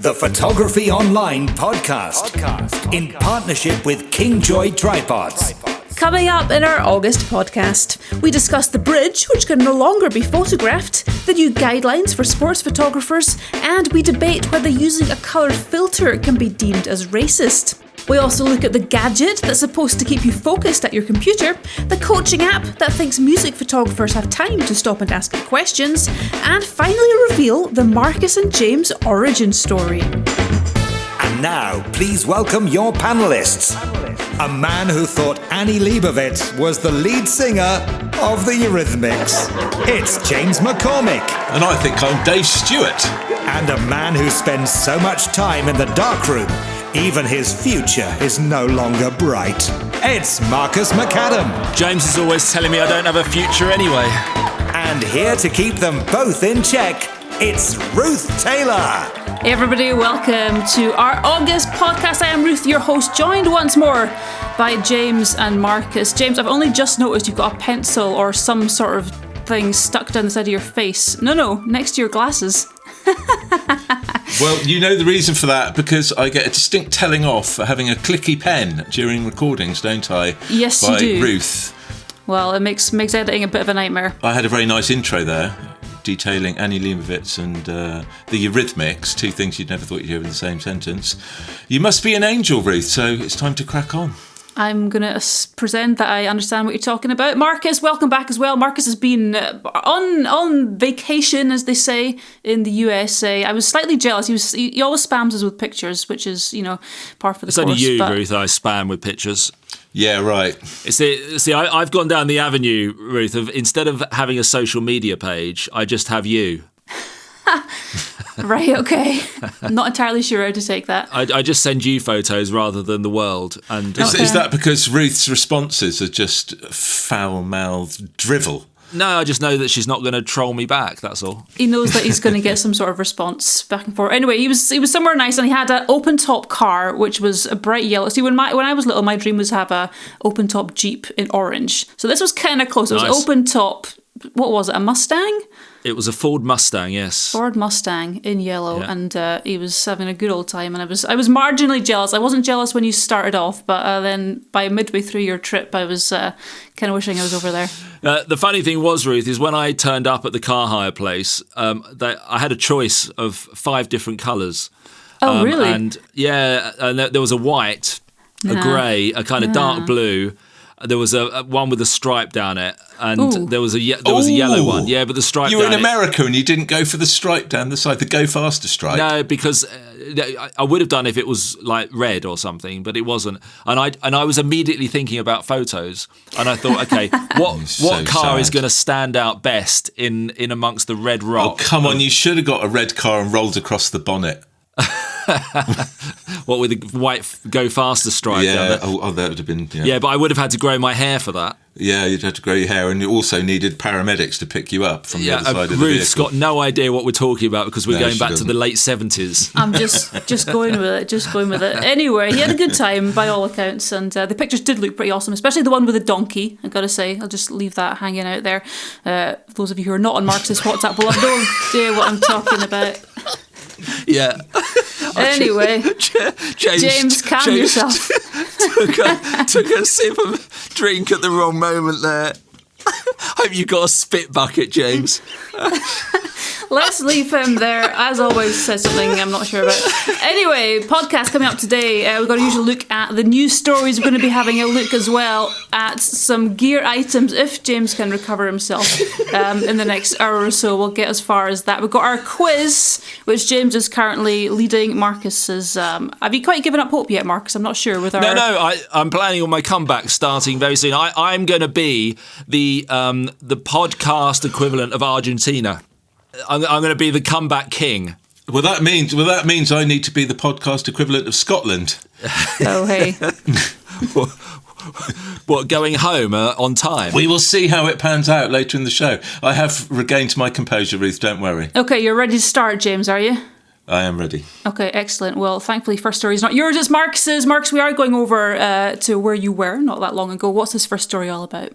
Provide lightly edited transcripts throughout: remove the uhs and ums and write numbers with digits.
the Photography Online podcast in partnership with Kingjoy Tripods. Coming up in our August podcast, we discuss the bridge, which can no longer be photographed, the new guidelines for sports photographers, and we debate whether using a colour filter can be deemed as racist. We also look at the gadget that's supposed to keep you focused at your computer, the coaching app that thinks music photographers have time to stop and ask it questions, and finally reveal the Marcus and James origin story. And now, please welcome your panellists. A man who thought Annie Leibovitz was the lead singer of the Eurythmics. It's James McCormick. And I think I'm Dave Stewart. And a man who spends so much time in the darkroom, even his future is no longer bright. It's Marcus McAdam. James is always telling me I don't have a future anyway. And here to keep them both in check, it's Ruth Taylor. Hey everybody, welcome to our August podcast. I am Ruth, your host, joined once more by James and Marcus. James, I've only just noticed you've got a pencil or some sort of thing stuck down the side of your face. No, next to your glasses. Well, you know the reason for that, because I get a distinct telling off for having a clicky pen during recordings, don't I? Yes, by you do. Ruth. Well, it makes editing a bit of a nightmare. I had a very nice intro there, detailing Annie Leibovitz and the Eurythmics, two things you'd never thought you'd hear in the same sentence. You must be an angel, Ruth, so it's time to crack on. I'm going to pretend that I understand what you're talking about. Marcus, welcome back as well. Marcus has been on vacation, as they say, in the USA. I was slightly jealous. He always spams us with pictures, which is, par for the course. It's only you, Ruth, I spam with pictures. Yeah, right. I've gone down the avenue, Ruth, of instead of having a social media page, I just have you. Right, okay. I'm not entirely sure how to take that. I just send you photos rather than the world. And Is that because Ruth's responses are just foul-mouthed drivel? No, I just know that she's not going to troll me back, that's all. He knows that he's going to get some sort of response back and forth. Anyway, he was somewhere nice, and he had an open-top car, which was a bright yellow. See, when I was little, my dream was to have a open-top Jeep in orange. So this was kind of close. It was open-top, what was it, a Mustang? It was a Ford Mustang, yes. Ford Mustang in yellow, yeah. And he was having a good old time, and I was marginally jealous. I wasn't jealous when you started off, but then by midway through your trip, I was kind of wishing I was over there. The funny thing was, Ruth, is when I turned up at the car hire place, I had a choice of 5 different colours. Oh, really? And there was a white, a grey, a kind of dark blue. There was a one with a stripe down it, and there was a yellow one. Yeah, but the stripe. You were in America and you didn't go for the stripe down the side, the Go Faster stripe. No, because I would have done if it was like red or something, but it wasn't. And I was immediately thinking about photos, and I thought, okay, what car is going to stand out best in amongst the red rock? Oh, come on! You should have got a red car and rolled across the bonnet. What, with the white Go Faster stripe? Yeah, that would have been... Yeah, but I would have had to grow my hair for that. Yeah, you'd have to grow your hair, and you also needed paramedics to pick you up from the other side of the vehicle. Ruth's got no idea what we're talking about because we're going back to the late 70s. I'm just going with it. Anyway, he had a good time by all accounts, and the pictures did look pretty awesome, especially the one with the donkey, I've got to say. I'll just leave that hanging out there. Those of you who are not on Marcus's WhatsApp will have no idea what I'm talking about. Yeah. Anyway, James, calm yourself. took a sip of drink at the wrong moment there. Hope you got a spit bucket, James. Let's leave him there. As always, says something I'm not sure about. Anyway, podcast coming up today. We've got a usual look at the news stories. We're going to be having a look as well at some gear items, if James can recover himself in the next hour or so. We'll get as far as that. We've got our quiz, which James is currently leading. Marcus is... have you quite given up hope yet, Marcus? I'm not sure with our... No, I'm planning on my comeback starting very soon. I'm going to be the podcast equivalent of Argentina. I'm going to be the comeback king. Well, that means I need to be the podcast equivalent of Scotland. Oh, hey. What, going home on time? We will see how it pans out later in the show. I have regained my composure, Ruth, don't worry. Okay, you're ready to start, James, are you? I am ready. Okay, excellent. Well, thankfully, first story is not yours, it's Marcus's. Marcus, we are going over to where you were not that long ago. What's this first story all about?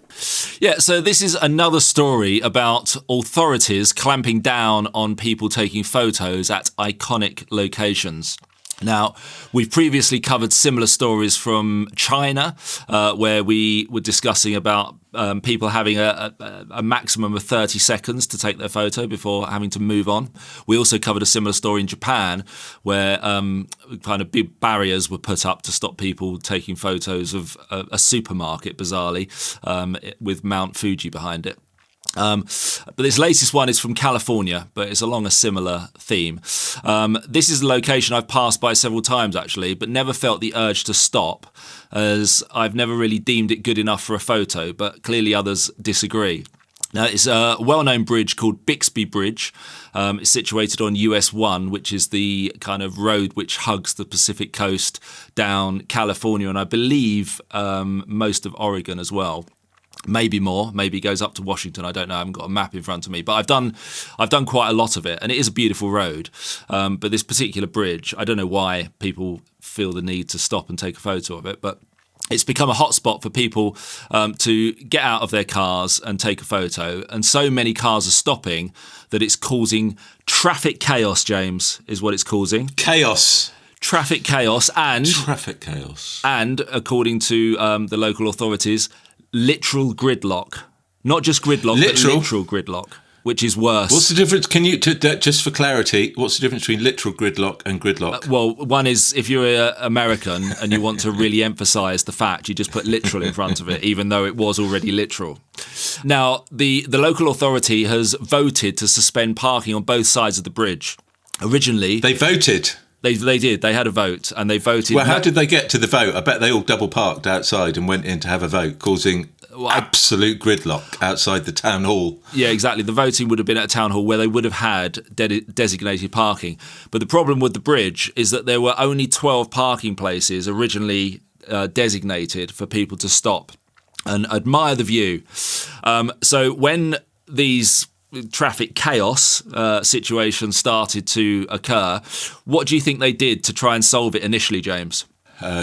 Yeah, so this is another story about authorities clamping down on people taking photos at iconic locations. Now, we've previously covered similar stories from China, where we were discussing about people having a maximum of 30 seconds to take their photo before having to move on. We also covered a similar story in Japan, where kind of big barriers were put up to stop people taking photos of a supermarket, bizarrely, with Mount Fuji behind it. But this latest one is from California, but it's along a similar theme. This is a location I've passed by several times, actually, but never felt the urge to stop, as I've never really deemed it good enough for a photo, but clearly others disagree. Now, it's a well-known bridge called Bixby Bridge. It's situated on US 1, which is the kind of road which hugs the Pacific coast down California, and I believe most of Oregon as well. Maybe more, maybe it goes up to Washington. I don't know. I haven't got a map in front of me, but I've done quite a lot of it, and it is a beautiful road. But this particular bridge, I don't know why people feel the need to stop and take a photo of it, but it's become a hotspot for people to get out of their cars and take a photo. And so many cars are stopping that it's causing traffic chaos, James, is what it's causing. Chaos. Traffic chaos. And Traffic chaos. And according to the local authorities, literal gridlock. Not just gridlock, but literal gridlock, which is worse. What's the difference? Can you, just for clarity, what's the difference between literal gridlock and gridlock? Well, one is if you're American and you want to really emphasise the fact, you just put literal in front of it, even though it was already literal. Now, the local authority has voted to suspend parking on both sides of the bridge. Originally... They voted? They did. They had a vote and they voted. Well, how did they get to the vote? I bet they all double parked outside and went in to have a vote, causing absolute gridlock outside the town hall. Yeah, exactly. The voting would have been at a town hall where they would have had designated parking. But the problem with the bridge is that there were only 12 parking places originally designated for people to stop and admire the view. So when these traffic chaos situation started to occur, what do you think they did to try and solve it initially, James?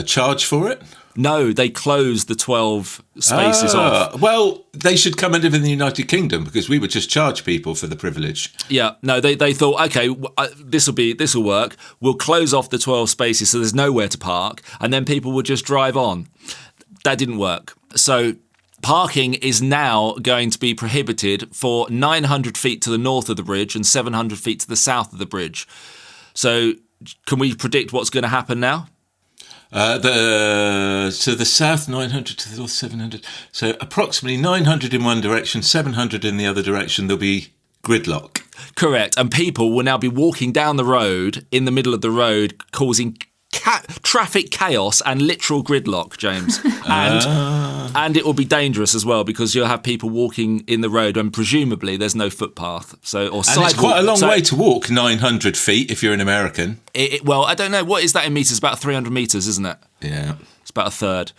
Charge for it? No, they closed the 12 spaces off. Well, they should come and live in the United Kingdom because we would just charge people for the privilege. Yeah, no, they thought, okay, this will work. We'll close off the 12 spaces so there's nowhere to park, and then people would just drive on. That didn't work. So parking is now going to be prohibited for 900 feet to the north of the bridge and 700 feet to the south of the bridge. So can we predict what's going to happen now? To the south, 900, to the north, 700. So approximately 900 in one direction, 700 in the other direction. There'll be gridlock. Correct. And people will now be walking down the road, in the middle of the road, causing traffic chaos and literal gridlock, James. And it will be dangerous as well because you'll have people walking in the road and presumably there's no footpath. And it's quite a long way to walk, 900 feet if you're an American. Well, I don't know. What is that in metres? About 300 metres, isn't it? Yeah. It's about a third.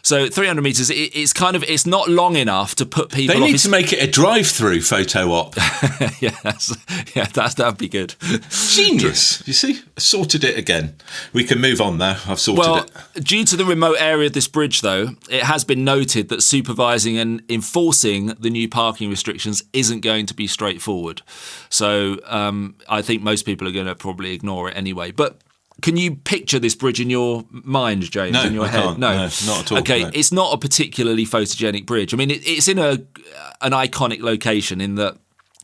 So 300 metres, it's not long enough to put people... They need to make it a drive-through photo op. That'd be good. Genius. You see? I sorted it again. We can move on now. I've sorted it. Due to the remote area of this bridge, though, it has been noted that supervising and enforcing the new parking restrictions isn't going to be straightforward. So I think most people are going to probably ignore it anyway. But can you picture this bridge in your mind, James, in your head? Can't. No, not at all. Okay, no. It's not a particularly photogenic bridge. I mean, it's in an iconic location in that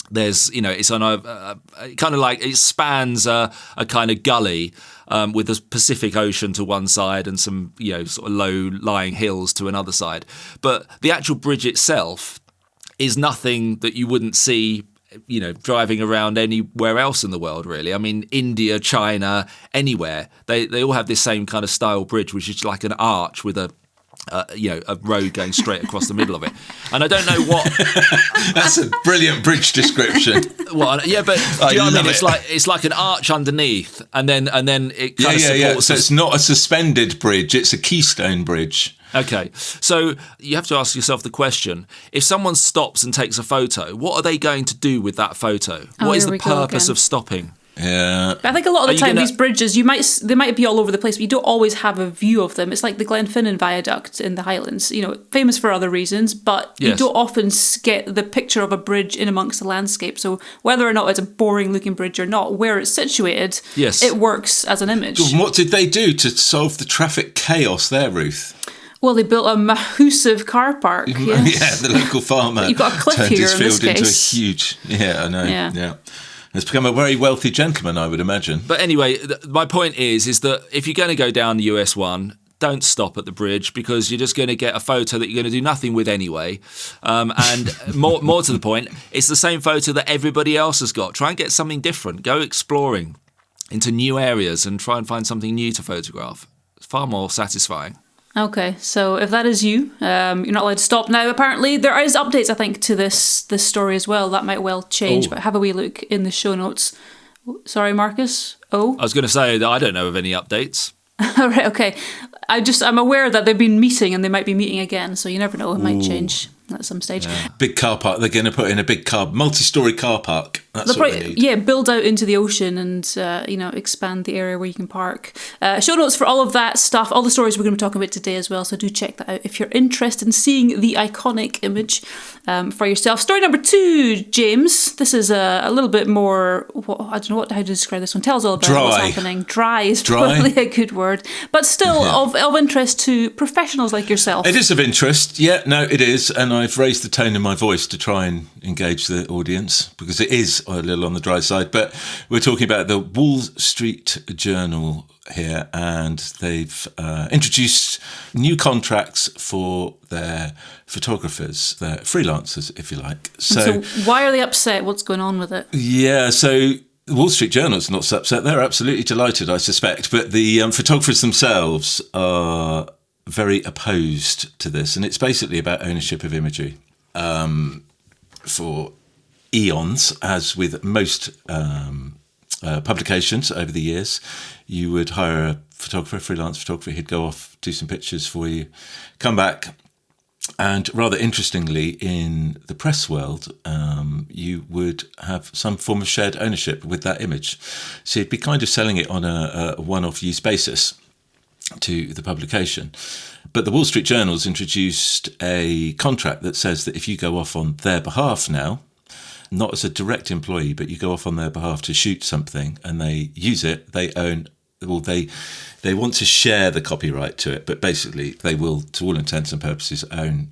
there's, it's on a kind of like, it spans a kind of gully with the Pacific Ocean to one side and some, sort of low-lying hills to another side. But the actual bridge itself is nothing that you wouldn't see driving around anywhere else in the world, really. I mean, India, China, anywhere. They all have this same kind of style bridge, which is like an arch with a road going straight across the middle of it. And I don't know what... That's a brilliant bridge description. Well, yeah, but do you know what I mean? It's like an arch underneath, and then it kind of supports... Yeah. So it's not a suspended bridge; it's a keystone bridge. Okay, so you have to ask yourself the question, if someone stops and takes a photo, what are they going to do with that photo? What is the purpose of stopping? Yeah. But I think a lot of the time these bridges, they might be all over the place, but you don't always have a view of them. It's like the Glenfinnan Viaduct in the Highlands, famous for other reasons, but you don't often get the picture of a bridge in amongst the landscape. So whether or not it's a boring looking bridge or not, where it's situated, it works as an image. What did they do to solve the traffic chaos there, Ruth? Well, they built a massive car park. Yes. The local farmer You've got a cliff turned here his in field this case. into a huge... Yeah, I know. Yeah. It's become a very wealthy gentleman, I would imagine. But anyway, my point is that if you're going to go down the US 1, don't stop at the bridge, because you're just going to get a photo that you're going to do nothing with anyway. And more to the point, it's the same photo that everybody else has got. Try and get something different. Go exploring into new areas and try and find something new to photograph. It's far more satisfying. Okay, so if that is you, you're not allowed to stop now. Apparently, there is updates, I think, to this story as well. That might well change, but have a wee look in the show notes. Sorry, Marcus? I was going to say that I don't know of any updates. All right, okay. I'm aware that they've been meeting and they might be meeting again, so you never know, it might change at some stage. Yeah. Big car park. They're going to put in a big multi-storey car park. That's what they need. Yeah, build out into the ocean and expand the area where you can park. Show notes for all of that stuff, all the stories we're going to be talking about today as well. So do check that out if you're interested in seeing the iconic image for yourself. Story number 2, James. This is a little bit more. I don't know how to describe this one. Tell us all about what's happening. Dry is probably a good word, but still of interest to professionals like yourself. It is of interest. Yeah, no, it is, and I've raised the tone in my voice to try and engage the audience because it is a little on the dry side. But we're talking about the Wall Street Journal here, and they've introduced new contracts for their photographers, their freelancers, if you like. So why are they upset? What's going on with it? Yeah, so the Wall Street Journal's not so upset. They're absolutely delighted, I suspect. But the photographers themselves are very opposed to this. And it's basically about ownership of imagery. For eons, as with most publications over the years, you would hire a photographer, a freelance photographer. He'd go off, do some pictures for you, come back. And rather interestingly, in the press world, you would have some form of shared ownership with that image. So you'd be kind of selling it on a one-off use basis to the publication. But the Wall Street Journal's introduced a contract that says that if you go off on their behalf now, not as a direct employee, but you go off on their behalf to shoot something and they use it, they own... Well, they want to share the copyright to it, but basically they will, to all intents and purposes, own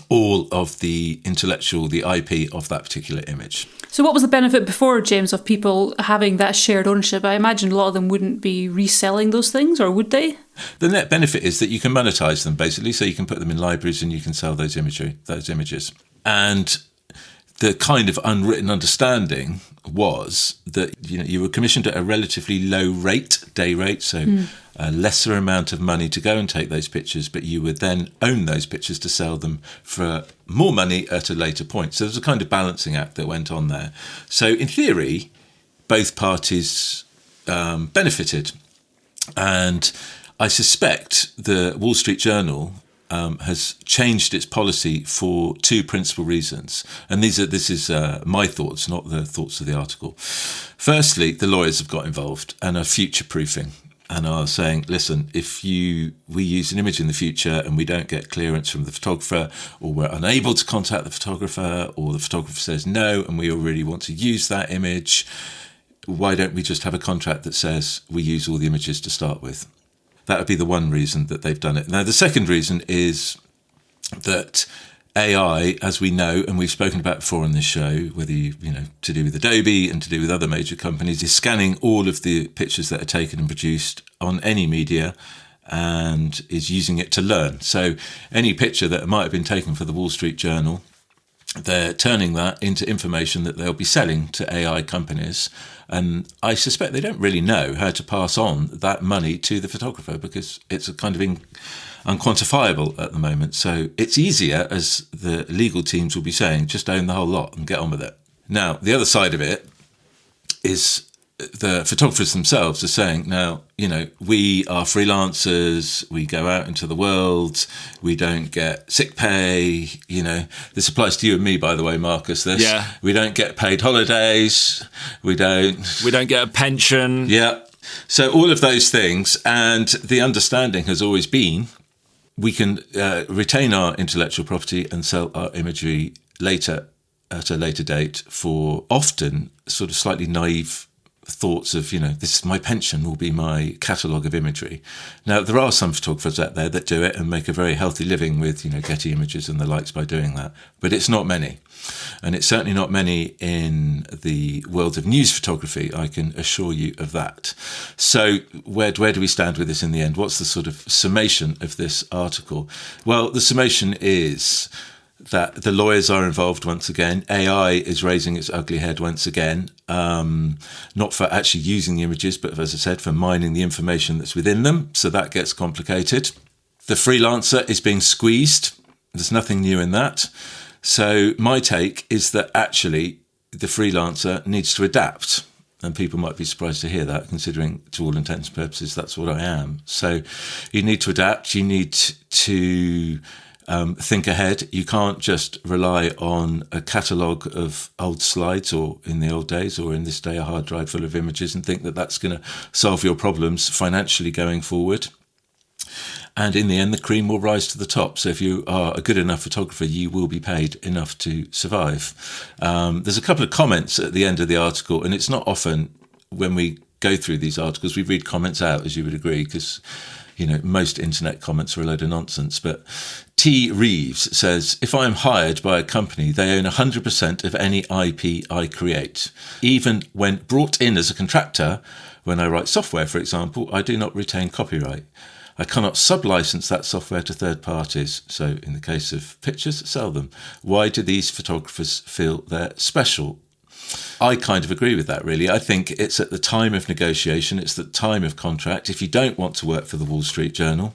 all of the intellectual, the IP of that particular image. So what was the benefit before, James, of people having that shared ownership? I imagine a lot of them wouldn't be reselling those things, or would they? The net benefit is that you can monetize them, basically, so you can put them in libraries and you can sell those images. And the kind of unwritten understanding was that you were commissioned at a relatively low rate, day rate, so a lesser amount of money to go and take those pictures, but you would then own those pictures to sell them for more money at a later point. So there's a kind of balancing act that went on there. So in theory, both parties benefited. And I suspect the Wall Street Journal has changed its policy for two principal reasons. And this is my thoughts, not the thoughts of the article. Firstly, the lawyers have got involved and are future-proofing and are saying, listen, if we use an image in the future and we don't get clearance from the photographer, or we're unable to contact the photographer, or the photographer says no and we really want to use that image, why don't we just have a contract that says we use all the images to start with? That would be the one reason that they've done it. Now, the second reason is that AI, as we know, and we've spoken about before on this show, whether to do with Adobe and to do with other major companies, is scanning all of the pictures that are taken and produced on any media and is using it to learn. So any picture that might have been taken for the Wall Street Journal, they're turning that into information that they'll be selling to AI companies. And I suspect they don't really know how to pass on that money to the photographer because it's a kind of unquantifiable at the moment. So it's easier, as the legal teams will be saying, just own the whole lot and get on with it. Now, the other side of it is the photographers themselves are saying, now, we are freelancers, we go out into the world, we don't get sick pay, this applies to you and me, by the way, Marcus, this. Yeah. We don't get paid holidays, we don't get a pension. Yeah. So all of those things, and the understanding has always been we can retain our intellectual property and sell our imagery later, at a later date, for often sort of slightly naive thoughts of, this my pension will be my catalogue of imagery. Now, there are some photographers out there that do it and make a very healthy living with, Getty Images and the likes by doing that. But it's not many. And it's certainly not many in the world of news photography, I can assure you of that. So where do we stand with this in the end? What's the sort of summation of this article? Well, the summation is that the lawyers are involved once again. AI is raising its ugly head once again, not for actually using the images, but as I said, for mining the information that's within them. So that gets complicated. The freelancer is being squeezed. There's nothing new in that. So my take is that actually the freelancer needs to adapt. And people might be surprised to hear that, considering to all intents and purposes, that's what I am. So you need to adapt. You need to think ahead. You can't just rely on a catalogue of old slides, or in the old days, or in this day, a hard drive full of images, and think that that's going to solve your problems financially going forward. And in the end, the cream will rise to the top. So if you are a good enough photographer, you will be paid enough to survive. There's a couple of comments at the end of the article, and it's not often when we go through these articles, we read comments out, as you would agree, because most internet comments are a load of nonsense. But T. Reeves says, if I am hired by a company, they own 100% of any IP I create. Even when brought in as a contractor, when I write software, for example, I do not retain copyright. I cannot sub-license that software to third parties. So in the case of pictures, sell them. Why do these photographers feel they're special? I kind of agree with that, really. I think it's at the time of negotiation, it's the time of contract. If you don't want to work for the Wall Street Journal,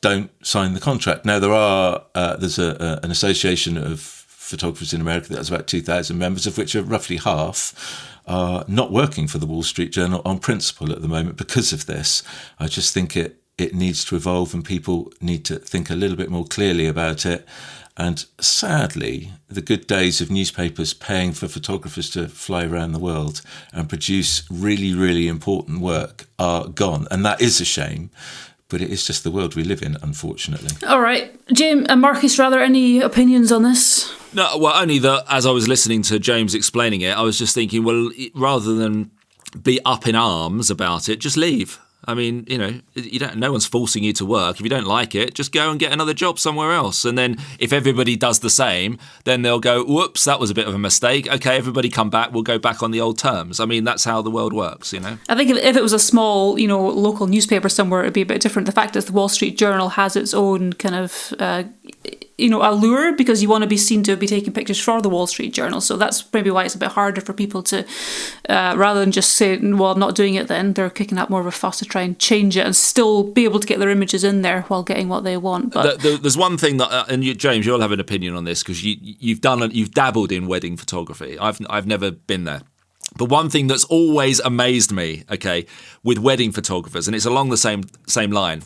don't sign the contract. Now, there's an association of photographers in America that has about 2,000 members, of which are roughly half are not working for the Wall Street Journal on principle at the moment because of this. I just think it needs to evolve, and people need to think a little bit more clearly about it. And sadly, the good days of newspapers paying for photographers to fly around the world and produce really, really important work are gone. And that is a shame, but it is just the world we live in, unfortunately. All right. James and Marcus, rather, any opinions on this? No, well, only that as I was listening to James explaining it, I was just thinking, well, rather than be up in arms about it, just leave. I mean, no one's forcing you to work. If you don't like it, just go and get another job somewhere else. And then if everybody does the same, then they'll go, whoops, that was a bit of a mistake. Okay, everybody come back. We'll go back on the old terms. I mean, that's how the world works, I think if it was a small, local newspaper somewhere, it'd be a bit different. The fact is the Wall Street Journal has its own kind of allure, because you want to be seen to be taking pictures for the Wall Street Journal. So that's maybe why it's a bit harder for people to, rather than just say, well, I'm not doing it then, they're kicking up more of a fuss to try and change it and still be able to get their images in there while getting what they want. But there's one thing that, and James, you'll have an opinion on this because you've dabbled in wedding photography. I've never been there. But one thing that's always amazed me, with wedding photographers, and it's along the same line,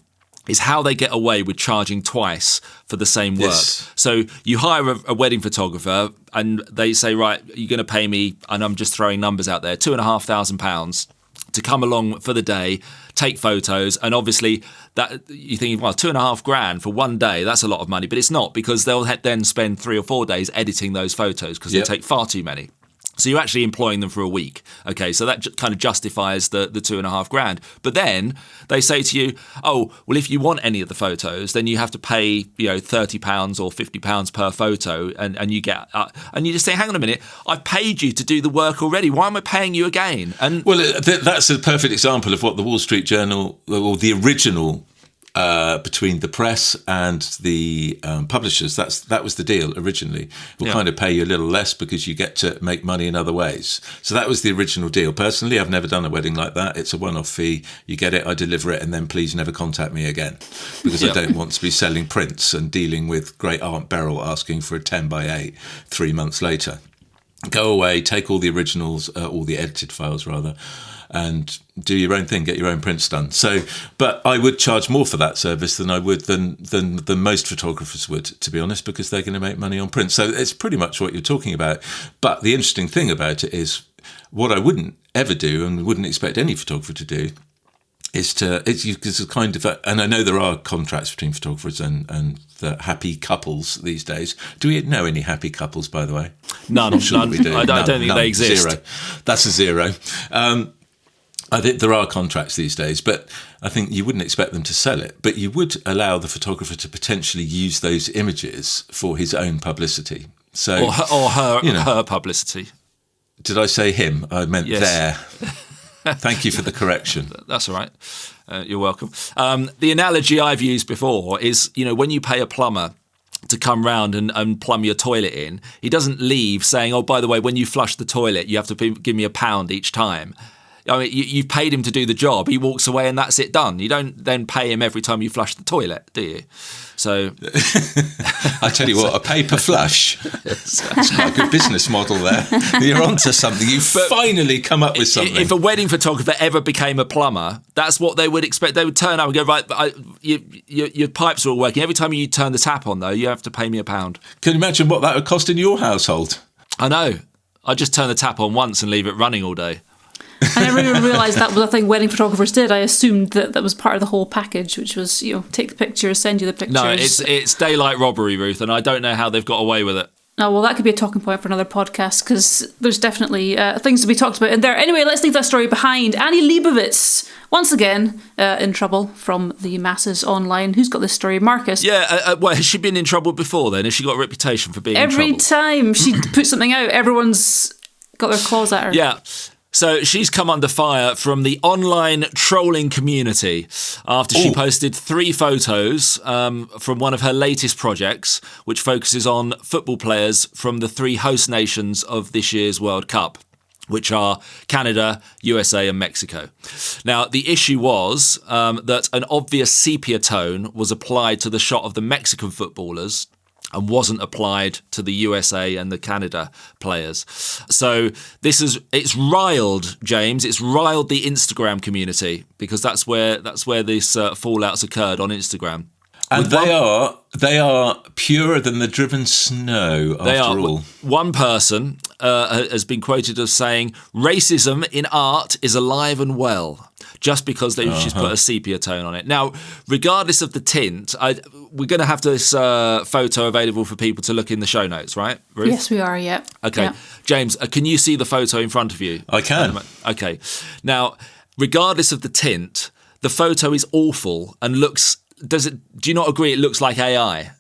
is how they get away with charging twice for the same work. Yes. So you hire a wedding photographer and they say, right, you're going to pay me, and I'm just throwing numbers out there, £2,500 to come along for the day, take photos. And obviously that you think, well, $2,500 for one day, that's a lot of money, but it's not, because they'll then spend 3 or 4 days editing those photos because they take far too many. So you're actually employing them for a week. Okay, so that kind of justifies the $2,500. But then they say to you, oh, well, if you want any of the photos, then you have to pay, £30 or £50 per photo, and you get, and you just say, hang on a minute, I've paid you to do the work already. Why am I paying you again? And well, that's a perfect example of what the Wall Street Journal, or the original. Between the press and the publishers, that was the deal originally. We'll kind of pay you a little less because you get to make money in other ways. So that was the original deal. Personally, I've never done a wedding like that. It's a one-off fee. You get it, I deliver it, and then please never contact me again, because I don't want to be selling prints and dealing with Great Aunt Beryl asking for a 10 by 8 3 months later. Go away, take all the originals, all the edited files rather, and do your own thing, get your own prints done. So, but I would charge more for that service than I would than most photographers would, to be honest, because they're going to make money on print. So it's pretty much what you're talking about. But the interesting thing about it is what I wouldn't ever do and wouldn't expect any photographer to do it's a kind of, and I know there are contracts between photographers and the happy couples these days. Do we know any happy couples, by the way? None. We do. I don't think they exist. Zero. That's a zero. I think there are contracts these days, but I think you wouldn't expect them to sell it. But you would allow the photographer to potentially use those images for his own publicity. So, or her publicity. Did I say him? I meant yes. their. Thank you for the correction. That's all right. You're welcome. The analogy I've used before is, when you pay a plumber to come round and plumb your toilet in, he doesn't leave saying, oh, by the way, when you flush the toilet, you have to give me £1 each time. I mean, you've paid him to do the job. He walks away and that's it done. You don't then pay him every time you flush the toilet, do you? So I tell you what, a pay-per flush. That's quite a good business model there. You're onto something. You've finally come up with something. If a wedding photographer ever became a plumber, that's what they would expect. They would turn up and go, right, your pipes are all working. Every time you turn the tap on, though, you have to pay me £1. Can you imagine what that would cost in your household? I know. I'd just turn the tap on once and leave it running all day. I never even realised that was a thing wedding photographers did. I assumed that was part of the whole package, which was, take the pictures, send you the pictures. No, it's daylight robbery, Ruth, and I don't know how they've got away with it. Oh, well, that could be a talking point for another podcast, because there's definitely things to be talked about in there. Anyway, let's leave that story behind. Annie Leibovitz, once again, in trouble from the masses online. Who's got this story? Marcus? Yeah, well, has she been in trouble before then? Has she got a reputation for being in trouble? Every time she puts something out, everyone's got their claws at her. Yeah. So she's come under fire from the online trolling community after she posted 3 photos from one of her latest projects, which focuses on football players from the 3 host nations of this year's World Cup, which are Canada, USA and Mexico. Now, the issue was that an obvious sepia tone was applied to the shot of the Mexican footballers and wasn't applied to the USA and the Canada players. So it's riled, James. It's riled the Instagram community, because that's where this fallout's occurred on Instagram. And they are purer than the driven snow, after all. One person has been quoted as saying, racism in art is alive and well, just because she's put a sepia tone on it. Now, regardless of the tint, we're going to have this photo available for people to look in the show notes, right, Ruth? Yes, we are, yeah. Okay. Yeah. James, can you see the photo in front of you? I can. Okay. Now, regardless of the tint, the photo is awful and looks... Do you not agree it looks like AI?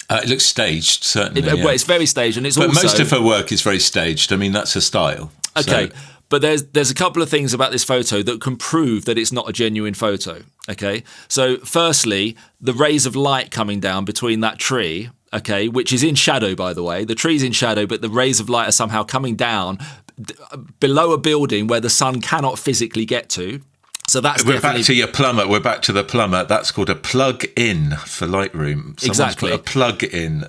It looks staged, certainly. Well, it's very staged, and but most of her work is very staged. I mean, that's her style. Okay, so. But there's a couple of things about this photo that can prove that it's not a genuine photo. Okay, so firstly, the rays of light coming down between that tree, okay, which is in shadow, by the way. The tree's in shadow, but the rays of light are somehow coming down below a building where the sun cannot physically get to. So we're back to your plumber. We're back to the plumber. That's called a plug-in for Lightroom. Someone's exactly. put a plug-in.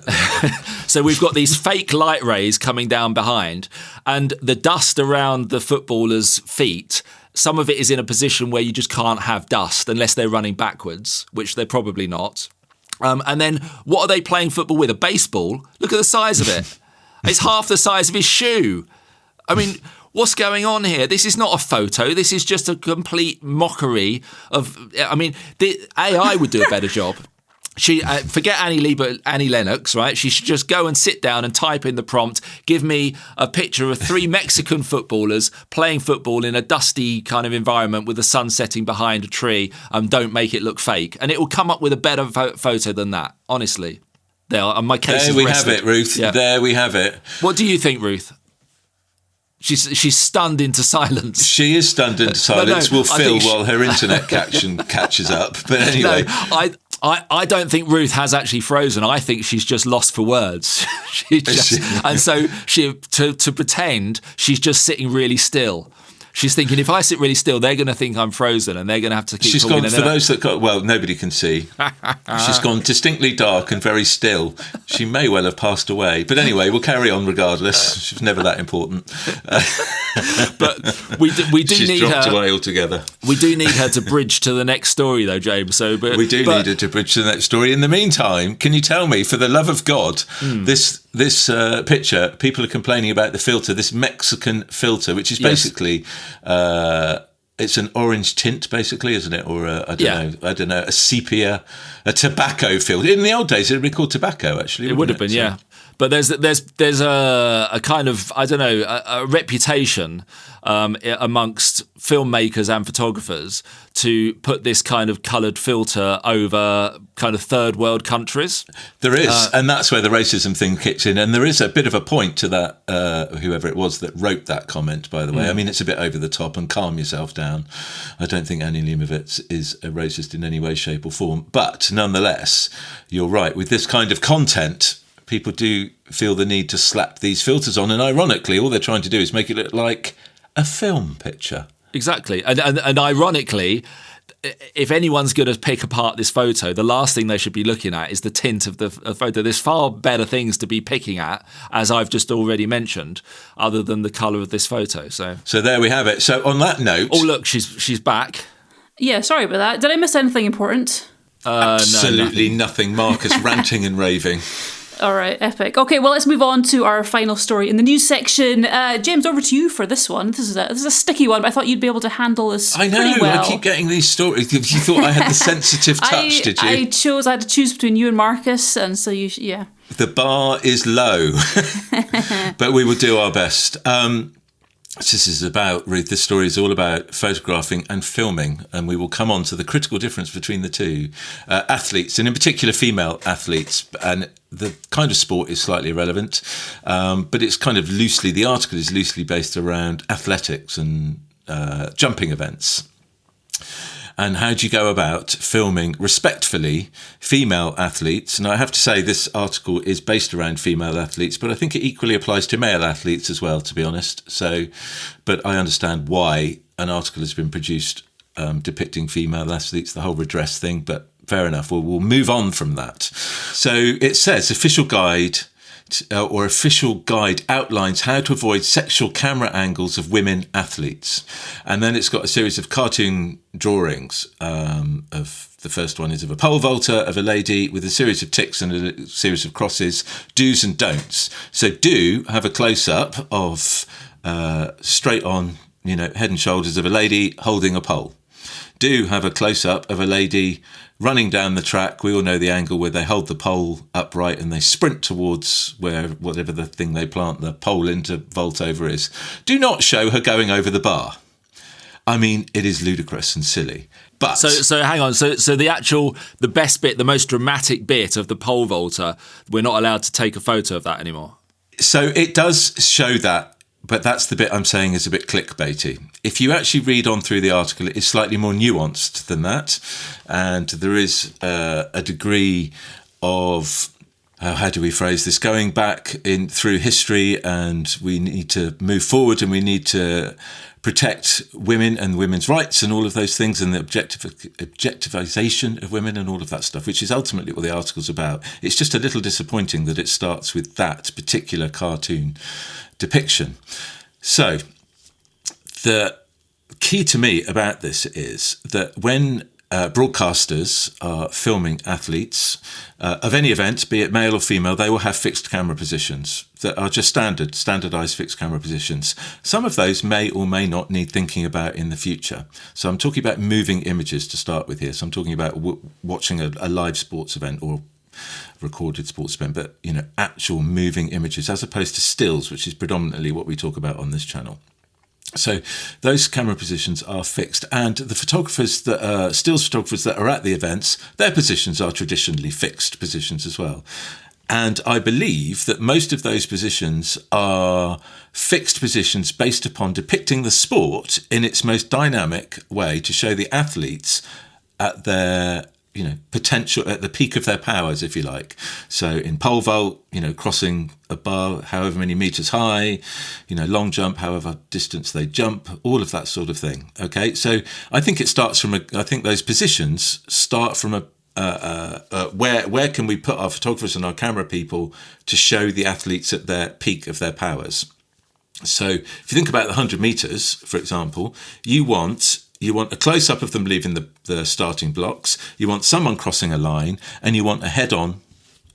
So we've got these fake light rays coming down behind, and the dust around the footballers' feet, some of it is in a position where you just can't have dust unless they're running backwards, which they're probably not. And then what are they playing football with? A baseball? Look at the size of it. It's half the size of his shoe. I mean... What's going on here? This is not a photo. This is just a complete mockery of... I mean, the AI would do a better job. She forget Annie Lennox, right? She should just go and sit down and type in the prompt, give me a picture of 3 Mexican footballers playing football in a dusty kind of environment with the sun setting behind a tree, and don't make it look fake. And it will come up with a better photo than that, honestly. There, my case is rested. Have it, Ruth. Yeah. There we have it. What do you think, Ruth? She's stunned into silence. She is stunned into silence. We'll fill while her internet catches up. But anyway, no, I don't think Ruth has actually frozen. I think she's just lost for words. And so to pretend she's just sitting really still. She's thinking, if I sit really still, they're going to think I'm frozen and they're going to have to keep She's talking. gone, for those that got, well, nobody can see. She's gone distinctly dark and very still. She may well have passed away. But anyway, we'll carry on regardless. She's never that important. But we do She's need dropped her. away altogether. We do need her to bridge to the next story, though, James. We do need her to bridge to the next story. In the meantime, can you tell me, for the love of God, this picture, people are complaining about the filter, this Mexican filter, which is basically it's an orange tint, basically, isn't it? Or I don't know, a sepia, a tobacco filter. In the old days, it would be called tobacco. Actually, it would have been, yeah. But there's a kind of, I don't know, a reputation amongst filmmakers and photographers to put this kind of coloured filter over kind of third world countries. There is, and that's where the racism thing kicks in. And there is a bit of a point to that, whoever it was that wrote that comment, by the way. I mean, it's a bit over the top, and calm yourself down. I don't think Annie Leibovitz is a racist in any way, shape or form. But nonetheless, you're right, with this kind of content, people do feel the need to slap these filters on. And ironically, all they're trying to do is make it look like a film picture. Exactly. And ironically, if anyone's going to pick apart this photo, the last thing they should be looking at is the tint of the photo. There's far better things to be picking at, as I've just already mentioned, other than the colour of this photo. So there we have it. So on that note... Oh, look, she's back. Yeah, sorry about that. Did I miss anything important? Absolutely nothing. Marcus ranting and raving. All right, epic. Okay, well, let's move on to our final story in the news section. James, over to you for this one. This is a sticky one, but I thought you'd be able to handle this pretty well. I keep getting these stories. You thought I had the sensitive touch, did you? I had to choose between you and Marcus, and so yeah. The bar is low, but we will do our best. This story is all about photographing and filming, and we will come on to the critical difference between the two. Athletes, and in particular female athletes, and the kind of sport is slightly irrelevant, but it's kind of the article is loosely based around athletics and jumping events. And how do you go about filming respectfully female athletes? And I have to say this article is based around female athletes, but I think it equally applies to male athletes as well, to be honest. But I understand why an article has been produced depicting female athletes, the whole redress thing, but fair enough. We'll move on from that. So it says official guide outlines how to avoid sexual camera angles of women athletes. And then it's got a series of cartoon drawings of the first one is of a pole vaulter of a lady with a series of ticks and a series of crosses, do's and don'ts. So do have a close-up of straight on, head and shoulders of a lady holding a pole. Do have a close-up of a lady running down the track. We all know the angle where they hold the pole upright and they sprint towards whatever the thing they plant the pole in to vault over is. Do not show her going over the bar. I mean, it is ludicrous and silly. But so hang on. So the best bit, the most dramatic bit of the pole vaulter, we're not allowed to take a photo of that anymore. So it does show that. But that's the bit I'm saying is a bit clickbaity. If you actually read on through the article, it is slightly more nuanced than that. And there is a degree of, how do we phrase this, going back through history, and we need to move forward and we need to protect women and women's rights and all of those things, and the objectivization of women and all of that stuff, which is ultimately what the article's about. It's just a little disappointing that it starts with that particular cartoon depiction. So the key to me about this is that when broadcasters are filming athletes of any event, be it male or female, they will have fixed camera positions that are just standardized fixed camera positions. Some of those may or may not need thinking about in the future. So I'm talking about moving images to start with here. So I'm talking about watching a live sports event or recorded sports event, but actual moving images as opposed to stills, which is predominantly what we talk about on this channel. So those camera positions are fixed, and the stills photographers that are at the events, their positions are traditionally fixed positions as well. And I believe that most of those positions are fixed positions based upon depicting the sport in its most dynamic way to show the athletes at their potential at the peak of their powers, if you like. So in pole vault, crossing a bar however many meters high, long jump, however distance they jump, all of that sort of thing. Okay, so I think it starts from I think those positions start from where can we put our photographers and our camera people to show the athletes at their peak of their powers. So if you think about the 100 meters, for example, you want a close-up of them leaving the starting blocks, you want someone crossing a line, and you want a head-on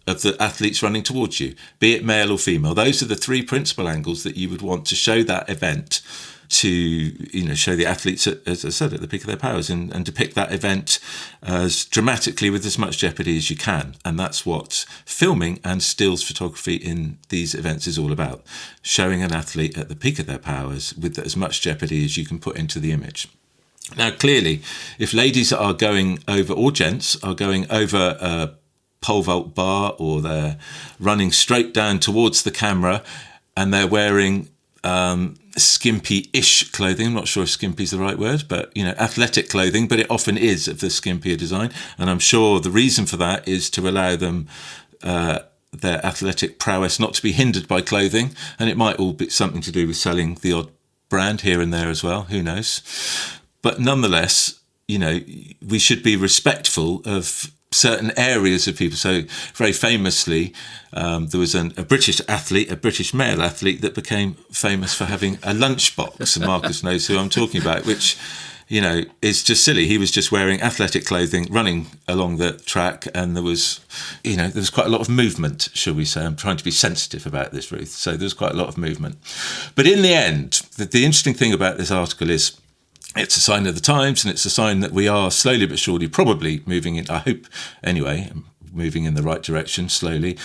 of the athletes running towards you, be it male or female. Those are the three principal angles that you would want to show that event, to show the athletes, as I said, at the peak of their powers, and depict that event as dramatically with as much jeopardy as you can. And that's what filming and stills photography in these events is all about, showing an athlete at the peak of their powers with as much jeopardy as you can put into the image. Now, clearly, if ladies are going over, or gents are going over a pole vault bar, or they're running straight down towards the camera and they're wearing skimpy-ish clothing, I'm not sure if skimpy is the right word, but athletic clothing, but it often is of the skimpier design. And I'm sure the reason for that is to allow them their athletic prowess not to be hindered by clothing. And it might all be something to do with selling the odd brand here and there as well, who knows. But nonetheless, we should be respectful of certain areas of people. So very famously, there was a British athlete, a British male athlete, that became famous for having a lunchbox. And Marcus knows who I'm talking about, which, is just silly. He was just wearing athletic clothing, running along the track, and there was quite a lot of movement, shall we say. I'm trying to be sensitive about this, Ruth. So there was quite a lot of movement. But in the end, the interesting thing about this article is, it's a sign of the times, and it's a sign that we are slowly but surely probably moving in, I hope anyway, moving in the right direction slowly,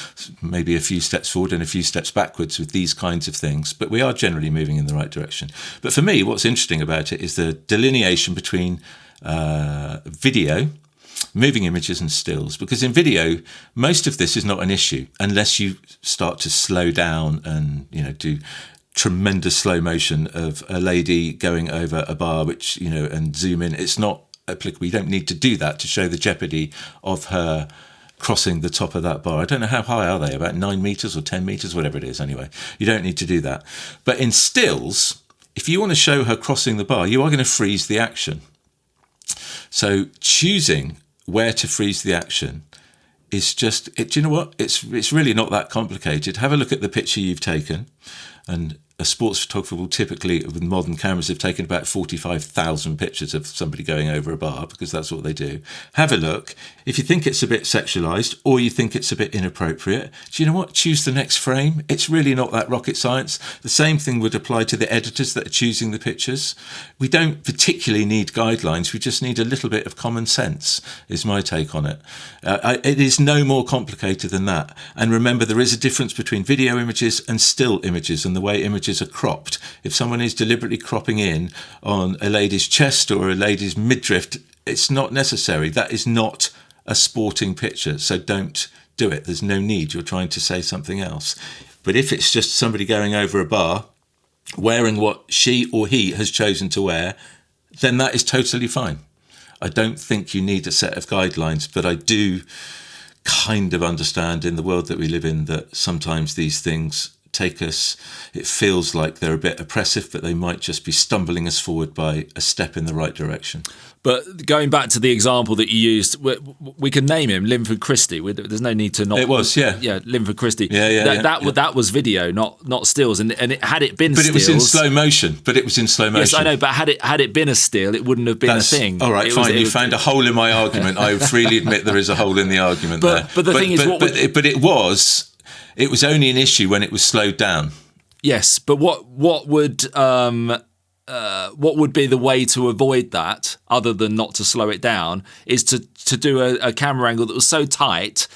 maybe a few steps forward and a few steps backwards with these kinds of things, but we are generally moving in the right direction. But for me, what's interesting about it is the delineation between video, moving images, and stills, because in video, most of this is not an issue unless you start to slow down and, do tremendous slow motion of a lady going over a bar, which, and zoom in. It's not applicable. You don't need to do that to show the jeopardy of her crossing the top of that bar. I don't know how high are they, about 9 meters or 10 meters, whatever it is anyway. You don't need to do that. But in stills, if you want to show her crossing the bar, you are going to freeze the action. So choosing where to freeze the action is just, do you know what? It's really not that complicated. Have a look at the picture you've taken. And a sports photographer will typically, with modern cameras, have taken about 45,000 pictures of somebody going over a bar, because that's what they do. Have a look. If you think it's a bit sexualized, or you think it's a bit inappropriate, do you know what? Choose the next frame. It's really not that rocket science. The same thing would apply to the editors that are choosing the pictures. We don't particularly need guidelines. We just need a little bit of common sense, is my take on it. It is no more complicated than that. And remember, there is a difference between video images and still images, and the way images are cropped. If someone is deliberately cropping in on a lady's chest or a lady's midriff, it's not necessary. That is not a sporting picture, so don't do it. There's no need. You're trying to say something else. But if it's just somebody going over a bar wearing what she or he has chosen to wear, then that is totally fine. I don't think you need a set of guidelines, but I do kind of understand in the world that we live in that sometimes these things take us, it feels like they're a bit oppressive, but they might just be stumbling us forward by a step in the right direction. But going back to the example that you used, we can name him Linford Christie. There's no need to not. It was, yeah, Linford Christie. That was video, not stills. And had it been, but stills, it was in slow motion. Yes, I know. But had it been a still, it wouldn't have been a thing. All right, fine. You found a hole in my argument. I freely admit there is a hole in the argument there. But the thing is, it was only an issue when it was slowed down. Yes, but what would be the way to avoid that, other than not to slow it down, is to do a camera angle that was so tight,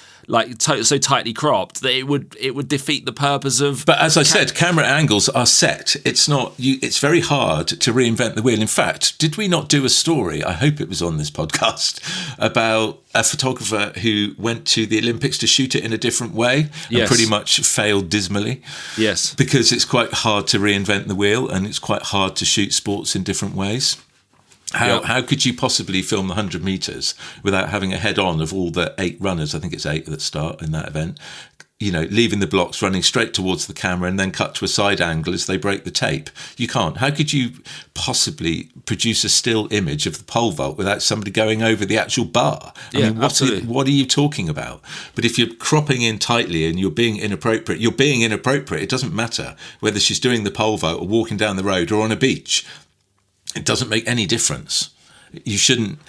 so tightly cropped, that it would defeat the purpose of. But as I said, camera angles are set. It's not. It's very hard to reinvent the wheel. In fact, did we not do a story? I hope it was on this podcast about a photographer who went to the Olympics to shoot it in a different way and pretty much failed dismally. Yes, because it's quite hard to reinvent the wheel, and it's quite hard to shoot sports in different ways. How could you possibly film the 100 metres without having a head-on of all the 8 runners, I think it's 8 that start in that event, leaving the blocks, running straight towards the camera and then cut to a side angle as they break the tape? You can't. How could you possibly produce a still image of the pole vault without somebody going over the actual bar? I mean, what are you talking about? But if you're cropping in tightly and you're being inappropriate. It doesn't matter whether she's doing the pole vault or walking down the road or on a beach. It doesn't make any difference. You shouldn't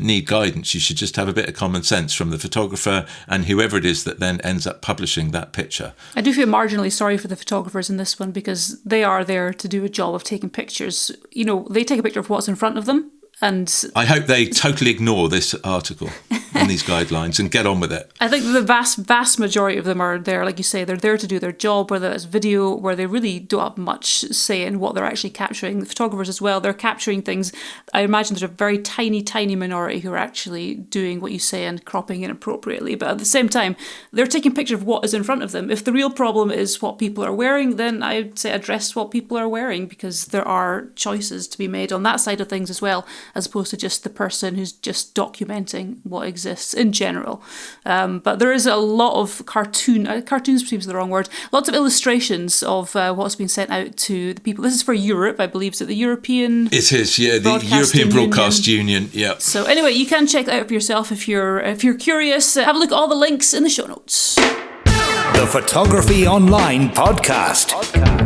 need guidance. You should just have a bit of common sense from the photographer and whoever it is that then ends up publishing that picture. I do feel marginally sorry for the photographers in this one because they are there to do a job of taking pictures. They take a picture of what's in front of them. And I hope they totally ignore this article and these guidelines and get on with it. I think the vast majority of them are there, like you say, they're there to do their job, whether it's video, where they really don't have much say in what they're actually capturing. The photographers as well, they're capturing things. I imagine there's a very tiny, tiny minority who are actually doing what you say and cropping inappropriately. But at the same time, they're taking pictures of what is in front of them. If the real problem is what people are wearing, then I'd say address what people are wearing, because there are choices to be made on that side of things as well, as opposed to just the person who's just documenting what exists in general. But there is a lot of cartoons seems the wrong word, lots of illustrations of what's been sent out to the people. This is for Europe, I believe. Is it the European? It is, yeah, the European Broadcast Union, yeah. So anyway, you can check that out for yourself if you're curious. Have a look at all the links in the show notes. The Photography Online podcast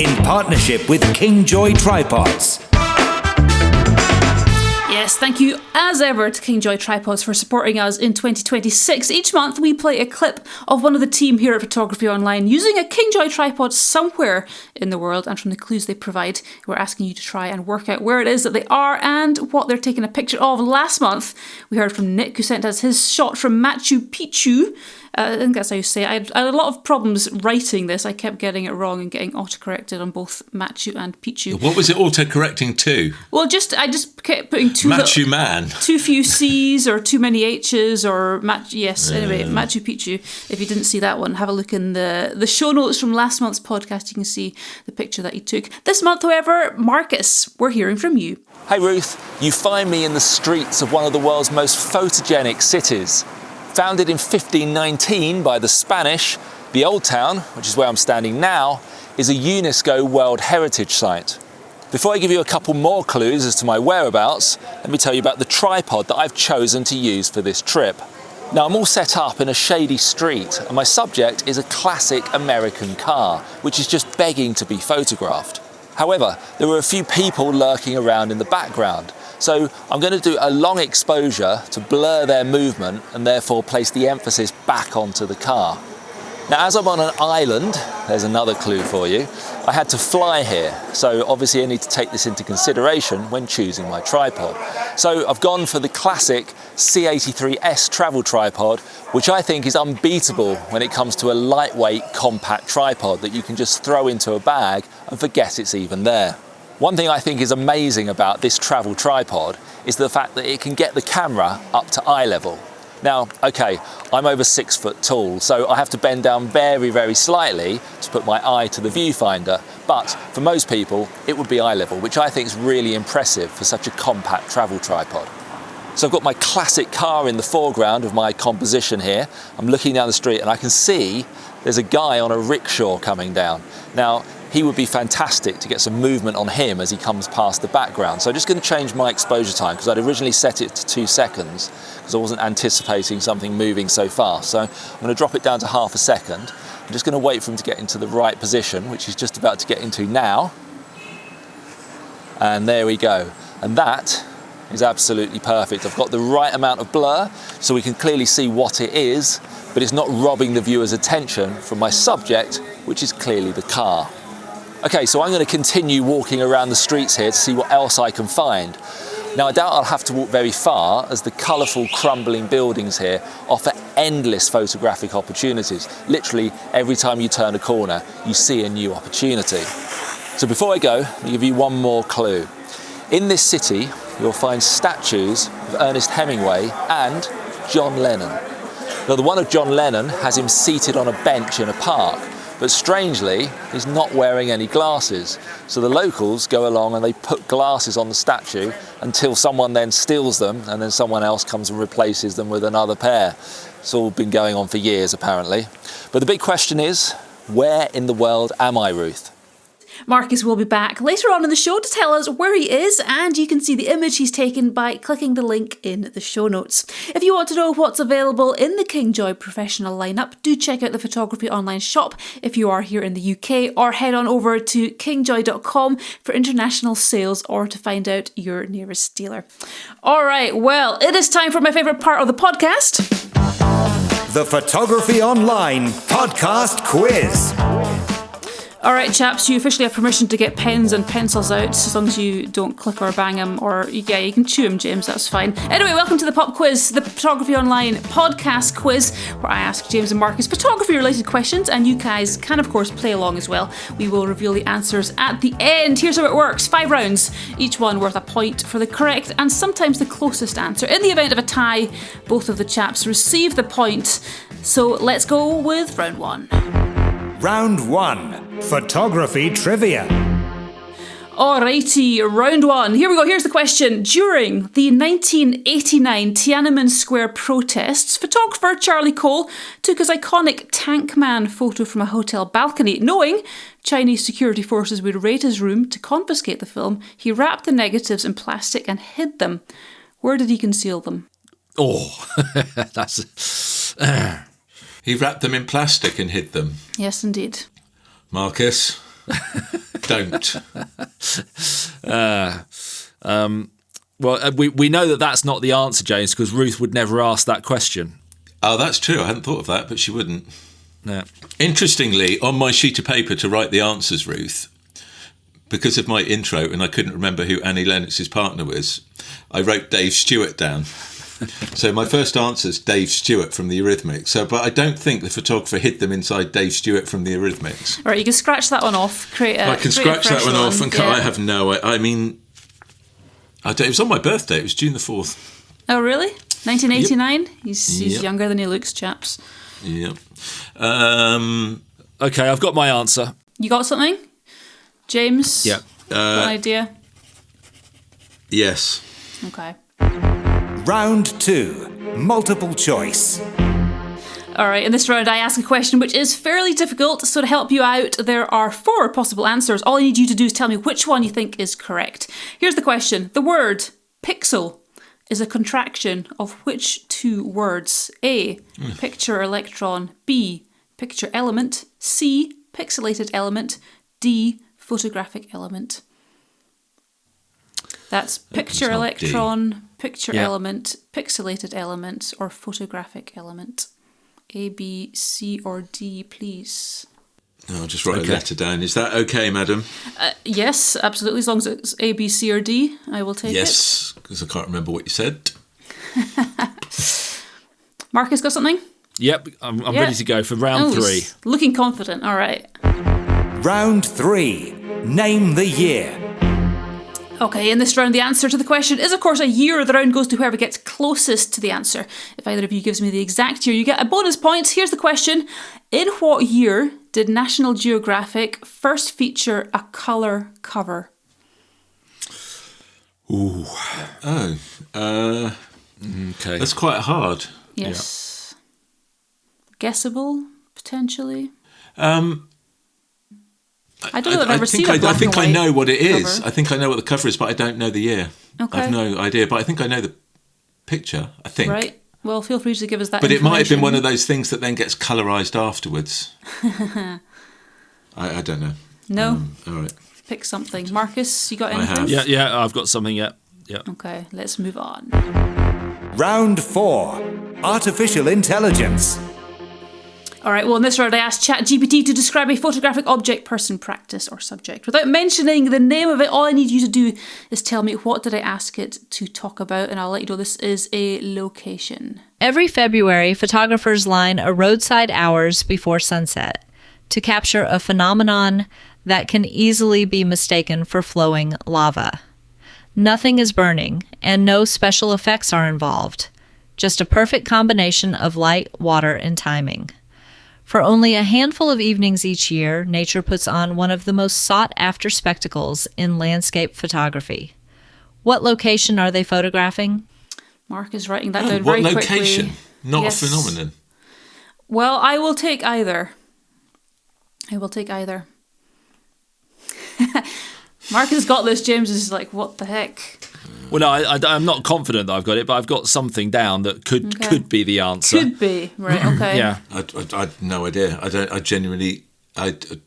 in partnership with Kingjoy Tripods. Yes, thank you as ever to Kingjoy Tripods for supporting us in 2026. Each month we play a clip of one of the team here at Photography Online using a Kingjoy tripod somewhere in the world, and from the clues they provide, we're asking you to try and work out where it is that they are and what they're taking a picture of. Last month we heard from Nick, who sent us his shot from Machu Picchu. I think that's how you say it. I had a lot of problems writing this. I kept getting it wrong and getting autocorrected on both Machu and Picchu. What was it autocorrecting to? Well, I just kept putting Machu Man. Too few C's or too many H's or anyway, Machu Picchu. If you didn't see that one, have a look in the show notes from last month's podcast. You can see the picture that he took. This month, however, Marcus, we're hearing from you. Hey Ruth, you find me in the streets of one of the world's most photogenic cities. Founded in 1519 by the Spanish, the Old Town, which is where I'm standing now, is a UNESCO World Heritage Site. Before I give you a couple more clues as to my whereabouts, let me tell you about the tripod that I've chosen to use for this trip. Now, I'm all set up in a shady street, and my subject is a classic American car, which is just begging to be photographed. However, there were a few people lurking around in the background, so I'm going to do a long exposure to blur their movement and therefore place the emphasis back onto the car. Now, as I'm on an island, there's another clue for you, I had to fly here, so obviously I need to take this into consideration when choosing my tripod. So I've gone for the classic C83S travel tripod, which I think is unbeatable when it comes to a lightweight, compact tripod that you can just throw into a bag and forget it's even there. One thing I think is amazing about this travel tripod is the fact that it can get the camera up to eye level. Now, okay, I'm over 6 foot tall, so I have to bend down very, very slightly to put my eye to the viewfinder, but for most people, it would be eye level, which I think is really impressive for such a compact travel tripod. So I've got my classic car in the foreground of my composition here. I'm looking down the street and I can see there's a guy on a rickshaw coming down. Now, he would be fantastic to get some movement on him as he comes past the background. So I'm just going to change my exposure time because I'd originally set it to 2 seconds because I wasn't anticipating something moving so fast. So I'm going to drop it down to half a second. I'm just going to wait for him to get into the right position, which he's just about to get into now. And there we go. And that is absolutely perfect. I've got the right amount of blur so we can clearly see what it is, but it's not robbing the viewer's attention from my subject, which is clearly the car. Okay, so I'm going to continue walking around the streets here to see what else I can find. Now, I doubt I'll have to walk very far as the colourful crumbling buildings here offer endless photographic opportunities. Literally, every time you turn a corner, you see a new opportunity. So before I go, let me give you one more clue. In this city, you'll find statues of Ernest Hemingway and John Lennon. Now, the one of John Lennon has him seated on a bench in a park, But strangely, he's not wearing any glasses. So the locals go along and they put glasses on the statue until someone then steals them, and then someone else comes and replaces them with another pair. It's all been going on for years, apparently. But the big question is, where in the world am I, Ruth? Marcus will be back later on in the show to tell us where he is, and you can see the image he's taken by clicking the link in the show notes. If you want to know what's available in the Kingjoy professional lineup, do check out the Photography Online shop if you are here in the UK, or head on over to kingjoy.com for international sales or to find out your nearest dealer. All right, well, it is time for my favourite part of the podcast. The Photography Online Podcast Quiz. All right, chaps, you officially have permission to get pens and pencils out, as long as you don't click or bang them, or, yeah, you can chew them, James, that's fine. Anyway, welcome to the Pop Quiz, the Photography Online podcast quiz, where I ask James and Marcus photography-related questions, and you guys can, of course, play along as well. We will reveal the answers at the end. Here's how it works. 5 rounds, each one worth a point for the correct and sometimes the closest answer. In the event of a tie, both of the chaps receive the point. So let's go with round 1. Round 1. Photography Trivia. Alrighty, round 1. Here we go, here's the question. During the 1989 Tiananmen Square protests, photographer Charlie Cole took his iconic Tank Man photo from a hotel balcony. Knowing Chinese security forces would raid his room to confiscate the film, he wrapped the negatives in plastic and hid them. Where did he conceal them? Oh, that's... He wrapped them in plastic and hid them. Yes, indeed. Marcus, don't. Well, we know that that's not the answer, James, because Ruth would never ask that question. Oh, that's true. I hadn't thought of that, but she wouldn't. No. Interestingly, on my sheet of paper to write the answers, Ruth, because of my intro and I couldn't remember who Annie Lennox's partner was, I wrote Dave Stewart down. So my first answer is Dave Stewart from the Eurythmics. But I don't think the photographer hid them inside Dave Stewart from the Eurythmics. All right, you can scratch that one off. I can scratch that one off, and I have no. I mean, it was on my birthday. It was June the 4th. Oh, really? 1989. Yep. He's younger than he looks, chaps. Yep. Okay, I've got my answer. You got something, James? Yeah. Got an idea? Yes. Okay. Round 2. Multiple choice. All right, in this round I ask a question which is fairly difficult, so to help you out, there are 4 possible answers. All I need you to do is tell me which one you think is correct. Here's the question. The word pixel is a contraction of which 2 words? A, picture electron. B, picture element. C, pixelated element. D, photographic element. That's picture electron, picture element, pixelated element, or photographic element. A, B, C, or D, please. I'll just write a letter down. Is that okay, madam? Yes, absolutely. As long as it's A, B, C, or D, I will take it. Yes, because I can't remember what you said. Marcus, got something? Yep, I'm ready to go for round 3. Looking confident. All right. Round 3. Name the year. Okay, in this round, the answer to the question is, of course, a year. The round goes to whoever gets closest to the answer. If either of you gives me the exact year, you get a bonus point. Here's the question. In what year did National Geographic first feature a colour cover? Ooh. Oh. Okay. That's quite hard. Yes. Yeah. Guessable, potentially. I don't know if I've ever seen a black and white. I think I know what it is. cover. I think I know what the cover is, but I don't know the year. Okay. I've no idea, but I think I know the picture, I think. Right. Well, feel free to give us that But it might have been one of information. those things that then gets colourised afterwards. I don't know. No? All right. Pick something. Marcus, you got I anything? have. Yeah, I've got something, yeah. Okay, let's move on. Round 4. Artificial intelligence. All right, well, in this round, I asked ChatGPT to describe a photographic object, person, practice, or subject. Without mentioning the name of it, all I need you to do is tell me what did I ask it to talk about, and I'll let you know this is a location. Every February, photographers line a roadside hours before sunset to capture a phenomenon that can easily be mistaken for flowing lava. Nothing is burning, and no special effects are involved. Just a perfect combination of light, water, and timing. For only a handful of evenings each year, nature puts on one of the most sought-after spectacles in landscape photography. What location are they photographing? Mark is writing that down very quickly. What location? Not Yes. a phenomenon. Well, I will take either. Mark has got this. James is like, what the heck? Well, no, I'm not confident that I've got it, but I've got something down that could be the answer. Could be, right? Okay. Yeah. I no idea. I don't. I genuinely. I don't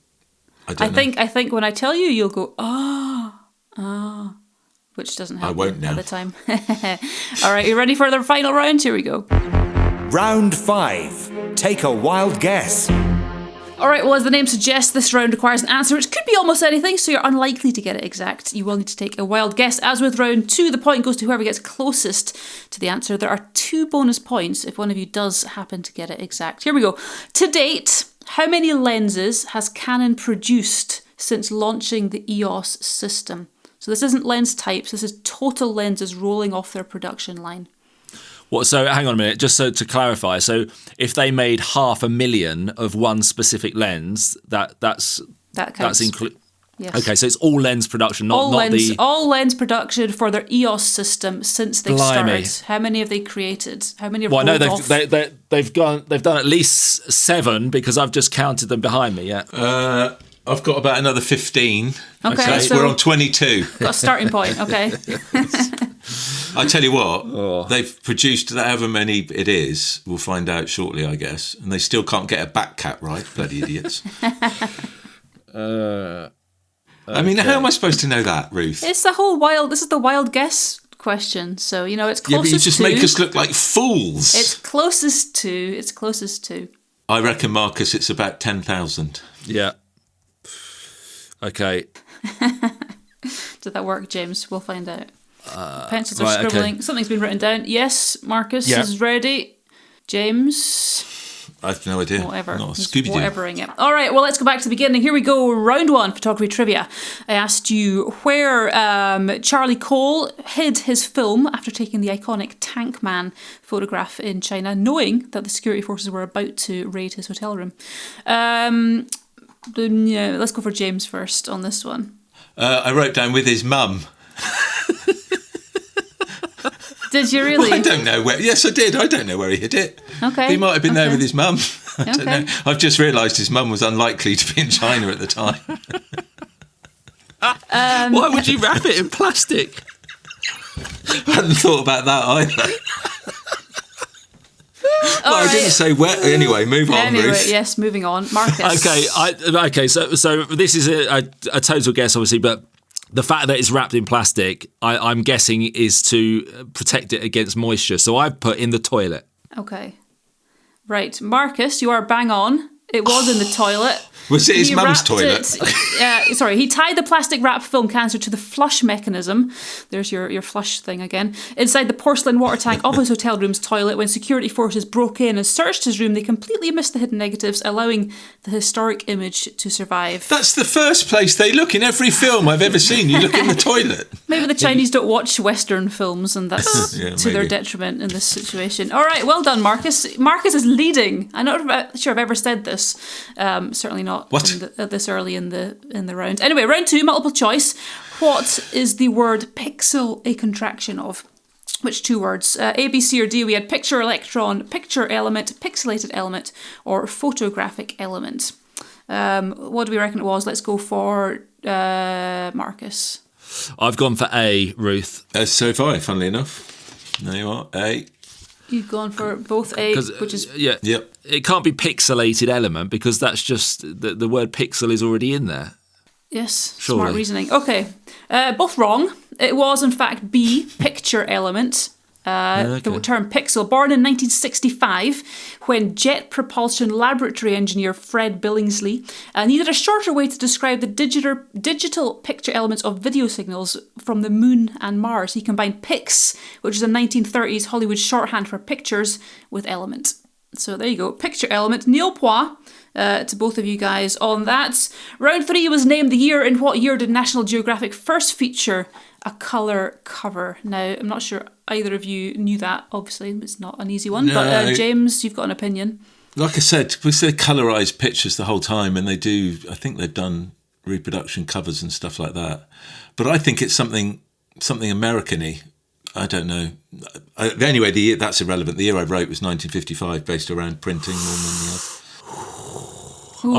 know. I think when I tell you, you'll go which doesn't happen won't now. at the time. All right, you ready for the final round? Here we go. Round 5. Take a wild guess. All right, well, as the name suggests, this round requires an answer which could be almost anything, so you're unlikely to get it exact. You will need to take a wild guess. As with round 2, the point goes to whoever gets closest to the answer. There are 2 bonus points if one of you does happen to get it exact. Here we go. To date, how many lenses has Canon produced since launching the EOS system? So this isn't lens types, this is total lenses rolling off their production line. What? So hang on a minute, just so to clarify. So if they made 500,000 of one specific lens, that's included. Yes. Okay, so it's all lens production, not all lens production for their EOS system since they Blimey. started. How many have they created? How many have Well, I know rolled off? they've done at least 7 because I've just counted them behind me. Yeah. I've got about another 15. Okay, so we're on 22. got a starting point. Okay. I tell you what, they've produced however many it is. We'll find out shortly, I guess. And they still can't get a back cat right. Bloody idiots. I mean, how am I supposed to know that, Ruth? It's the whole wild. This is the wild guess question. So it's closest. Yeah, but you just to, make us look like fools. It's closest to. I reckon, Marcus, it's about 10,000. Yeah. Okay. Did that work, James? We'll find out. Pencils are right, scribbling. okay. Something's been written down. Yes, Marcus is ready. James. I've no idea. Whatever. Not a He's Scooby-Doo. whatevering it. All right, well, let's go back to the beginning. Here we go. Round 1, photography trivia. I asked you where Charlie Cole hid his film after taking the iconic Tank Man photograph in China, knowing that the security forces were about to raid his hotel room. Let's go for James first on this one. I wrote down with his mum. Did you really? Well, I don't know where. Yes, I did. I don't know where he hid it. Okay. He might have been there with his mum. I don't Okay. know. I've just realised his mum was unlikely to be in China at the time. Why would you wrap it in plastic? I hadn't thought about that either. Well, I didn't say where. Anyway, move on, Anyway, Ruth. yes, moving on. Marcus. Okay. So this is a total guess, obviously, but the fact that it's wrapped in plastic, I'm guessing, is to protect it against moisture. So I've put in the toilet. Okay. Right. Marcus, you are bang on. It was in the toilet. Was it his He mum's wrapped toilet? He tied the plastic wrap film canister to the flush mechanism. There's your flush thing again. Inside the porcelain water tank of his hotel room's toilet. When security forces broke in and searched his room, they completely missed the hidden negatives, allowing the historic image to survive. That's the first place they look in every film I've ever seen. You look in the toilet. Maybe the Chinese don't watch Western films, and that's Yeah, to their maybe. detriment in this situation. All right, well done, Marcus. Marcus is leading. I'm not sure I've ever said this. Certainly not this early in the round. Anyway, round 2, multiple choice. What is the word pixel a contraction of? Which 2 words? A, B, C, or D? We had picture electron, picture element, pixelated element, or photographic element. What do we reckon it was? Let's go for Marcus. I've gone for A, Ruth. So have I, funnily enough. There you are, A. You've gone for both A, which is... Yep. It can't be pixelated element because that's just the word pixel is already in there. Yes, Surely. smart reasoning. Okay, both wrong. It was, in fact, B, picture element. The term pixel, born in 1965, when Jet Propulsion Laboratory engineer Fred Billingsley needed a shorter way to describe the digital picture elements of video signals from the Moon and Mars. He combined pix, which is a 1930s Hollywood shorthand for pictures, with element. So there you go, picture element. Nil point to both of you guys on that. Round 3 was named the year. In what year did National Geographic first feature a colour cover? Now, I'm not sure either of you knew that. Obviously, it's not an easy one. No. But James, you've got an opinion. like I said, because they colorise pictures the whole time, and I think they've done reproduction covers and stuff like that. But I think it's something American-y. I don't know. Anyway, the year, that's irrelevant. The year I wrote was 1955, based around printing more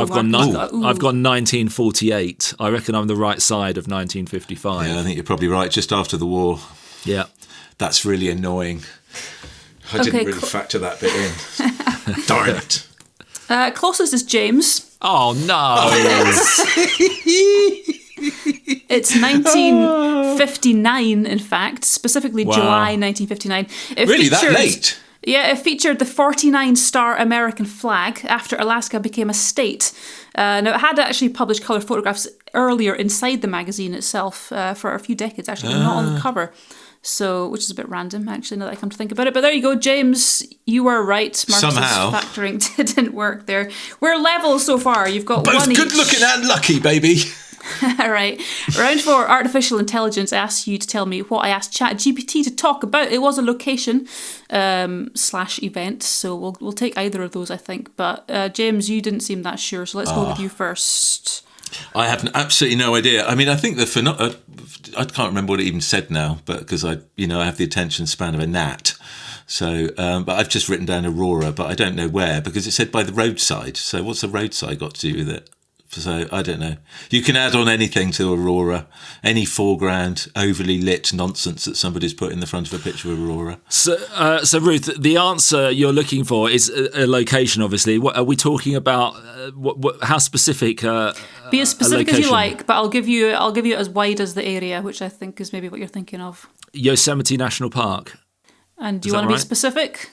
than the other. I've gone 1948. I reckon I'm the right side of 1955. Yeah, I think you're probably right. Just after the war. Yeah. That's really annoying. I didn't really factor that bit in. Darn it. Closest is James. Oh, no. It's 1959, in fact, specifically July 1959. Really, that late? Yeah, it featured the 49-star American flag after Alaska became a state. Now, it had actually published colour photographs earlier inside the magazine itself for a few decades, actually, but not on the cover. So, which is a bit random, actually, now that I come to think about it. But there you go, James, you were right. Marcus's somehow factoring didn't work there. We're level so far. You've got both one each. Good looking and lucky, baby. All right. Round 4, artificial intelligence. I asked you to tell me what I asked ChatGPT to talk about. It was a location / event, so we'll take either of those, I think. But James, you didn't seem that sure, so let's go with you first. I have absolutely no idea. I mean, I think I can't remember what it even said now, but because I have the attention span of a gnat. So, but I've just written down Aurora, but I don't know where because it said by the roadside. So, what's the roadside got to do with it? So I don't know. You can add on anything to Aurora, any foreground, overly lit nonsense that somebody's put in the front of a picture of Aurora. So Ruth, the answer you're looking for is a location. Obviously, what are we talking about? How specific? Be as specific as you like, but I'll give you it as wide as the area, which I think is maybe what you're thinking of. Yosemite National Park. And do you want to be specific?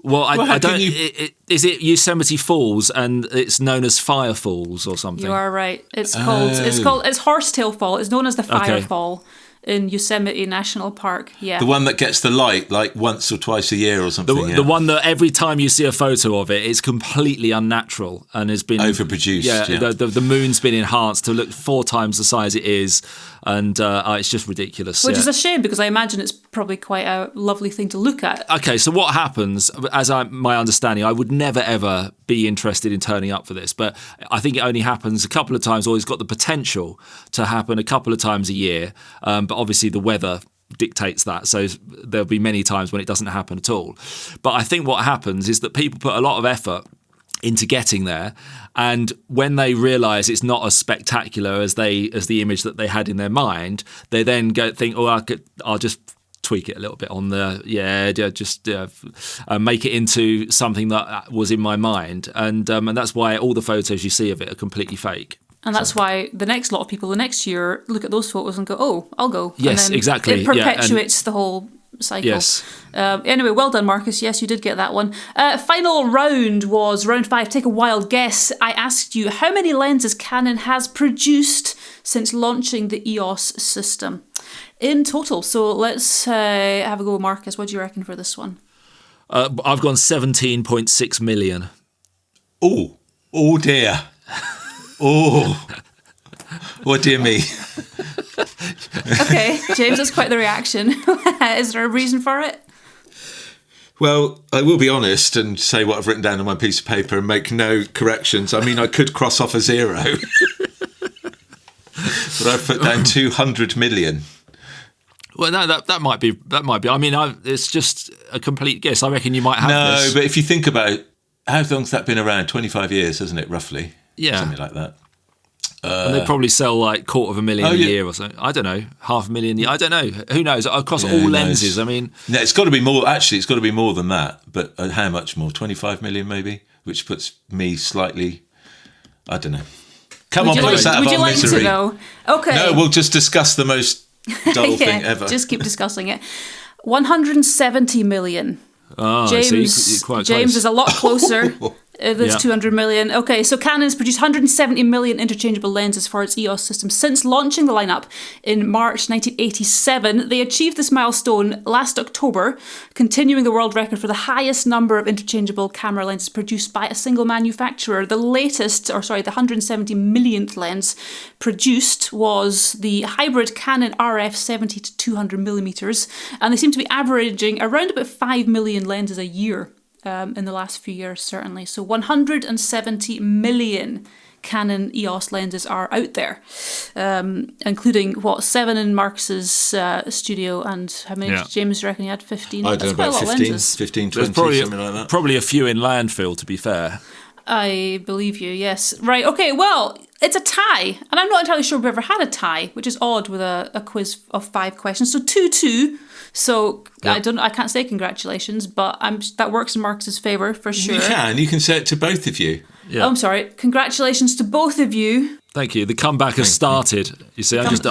Well, I don't. Is it Yosemite Falls, and it's known as Fire Falls or something? You are right. It's Horsetail Fall. It's known as the Fire Fall in Yosemite National Park. Yeah, the one that gets the light like once or twice a year or something. The one that every time you see a photo of it, it's completely unnatural and has been overproduced. Yeah. The moon's been enhanced to look 4 times the size it is, and it's just ridiculous. Which is a shame because I imagine it's probably quite a lovely thing to look at. Okay, so what happens? My understanding, I would never ever be interested in turning up for this, but I think it only happens a couple of times, or it's got the potential to happen a couple of times a year. But obviously the weather dictates that, so there'll be many times when it doesn't happen at all. But I think what happens is that people put a lot of effort into getting there, and when they realise it's not as spectacular as the image that they had in their mind, they then think, I'll just tweak it a little bit on make it into something that was in my mind, and that's why all the photos you see of it are completely fake. And that's why the next lot of people the next year look at those photos and go, oh, I'll go. Yes, and then exactly. It perpetuates the whole cycle. Yes. Anyway, well done, Marcus. Yes, you did get that one. Final round was round 5. Take a wild guess. I asked you how many lenses Canon has produced since launching the EOS system in total. So let's have a go, Marcus. What do you reckon for this one? I've gone 17.6 million. Oh dear. Oh dear me. Okay, James, that's quite the reaction. Is there a reason for it? Well, I will be honest and say what I've written down on my piece of paper and make no corrections. I mean, I could cross off a 0. But I've put down 200 million. Well, no, that might be. I mean, it's just a complete guess. I reckon you might have this. No, but if you think about how long's that been around? 25 years, hasn't it, roughly? Yeah. Something like that. And they probably sell like $250,000 a year or something. I don't know, $500,000. I don't know. Who knows? Across all lenses. I mean, no, it's got to be more. Actually, it's got to be more than that. But how much more? 25 million, maybe, which puts me slightly. I don't know. Come on, put us out of our misery. Would you like to know? Okay. No, we'll just discuss the most dull thing ever. Just keep discussing it. 170 million. Oh, James, so you're quite James close. is a lot closer. There's 200 million. Okay, so Canon's produced 170 million interchangeable lenses for its EOS system since launching the lineup in March 1987. They achieved this milestone last October, continuing the world record for the highest number of interchangeable camera lenses produced by a single manufacturer. The 170 millionth lens produced was the hybrid Canon RF 70 to 200 millimeters, and they seem to be averaging around about 5 million lenses a year. in the last few years, certainly. So 170 million Canon EOS lenses are out there, including 7 in Marcus's studio, and how many did James reckon he had? 15. I don't know, about 15, 20, something like that. Probably a few in landfill, to be fair. I believe you, yes. Right, okay, well, it's a tie, and I'm not entirely sure we've ever had a tie, which is odd with a quiz of 5 questions. So 2-2. So yep. I can't say congratulations, but that works in Marcus's favour for sure. You can say it to both of you. Yeah. Oh, I'm sorry. Congratulations to both of you. Thank you. The comeback has started. You see, I'm just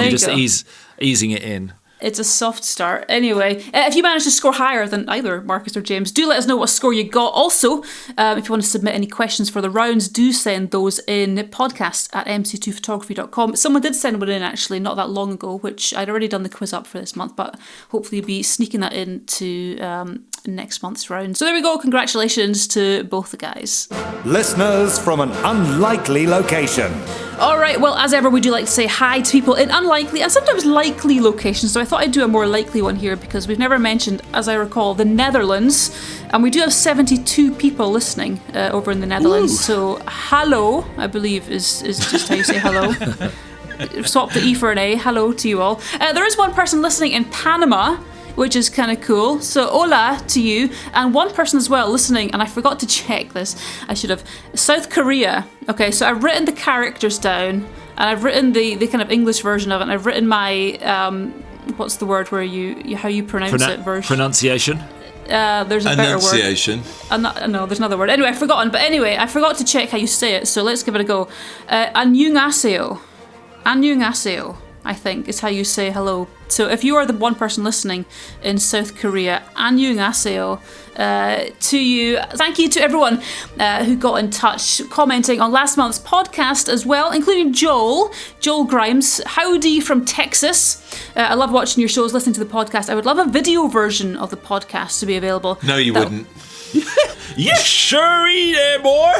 easing it in. It's a soft start. Anyway, if you manage to score higher than either Marcus or James, do let us know what score you got. Also, if you want to submit any questions for the rounds, do send those in podcast@mc2photography.com. Someone did send one in, actually, not that long ago, which I'd already done the quiz up for this month, but hopefully you'll be sneaking that into next month's round. So there we go. Congratulations to both the guys. Listeners from an unlikely location. All right, well, as ever, we do like to say hi to people in unlikely and sometimes likely locations. So I thought I'd do a more likely one here because we've never mentioned, as I recall, the Netherlands. And we do have 72 people listening over in the Netherlands. Ooh. So hello, I believe, is just how you say hello. Swap the E for an A. Hello to you all. There is one person listening in Panama, which is kind of cool. So hola to you. And one person as well listening, and I forgot to check this. I should have. South Korea. Okay, so I've written the characters down, and I've written the kind of English version of it, and I've written my, what's the word where how you pronounce it version? Pronunciation? There's a better word. Enunciation. No, there's another word. Anyway, I've forgotten. But anyway, I forgot to check how you say it, so let's give it a go. Annyeonghaseyo. Annyeonghaseyo, I think, is how you say hello. So if you are the one person listening in South Korea, annyeonghaseyo to you. Thank you to everyone who got in touch, commenting on last month's podcast as well, including Joel Grimes. Howdy from Texas. I love watching your shows, listening to the podcast. I would love a video version of the podcast to be available. No, you wouldn't. You sure ain't there, boy.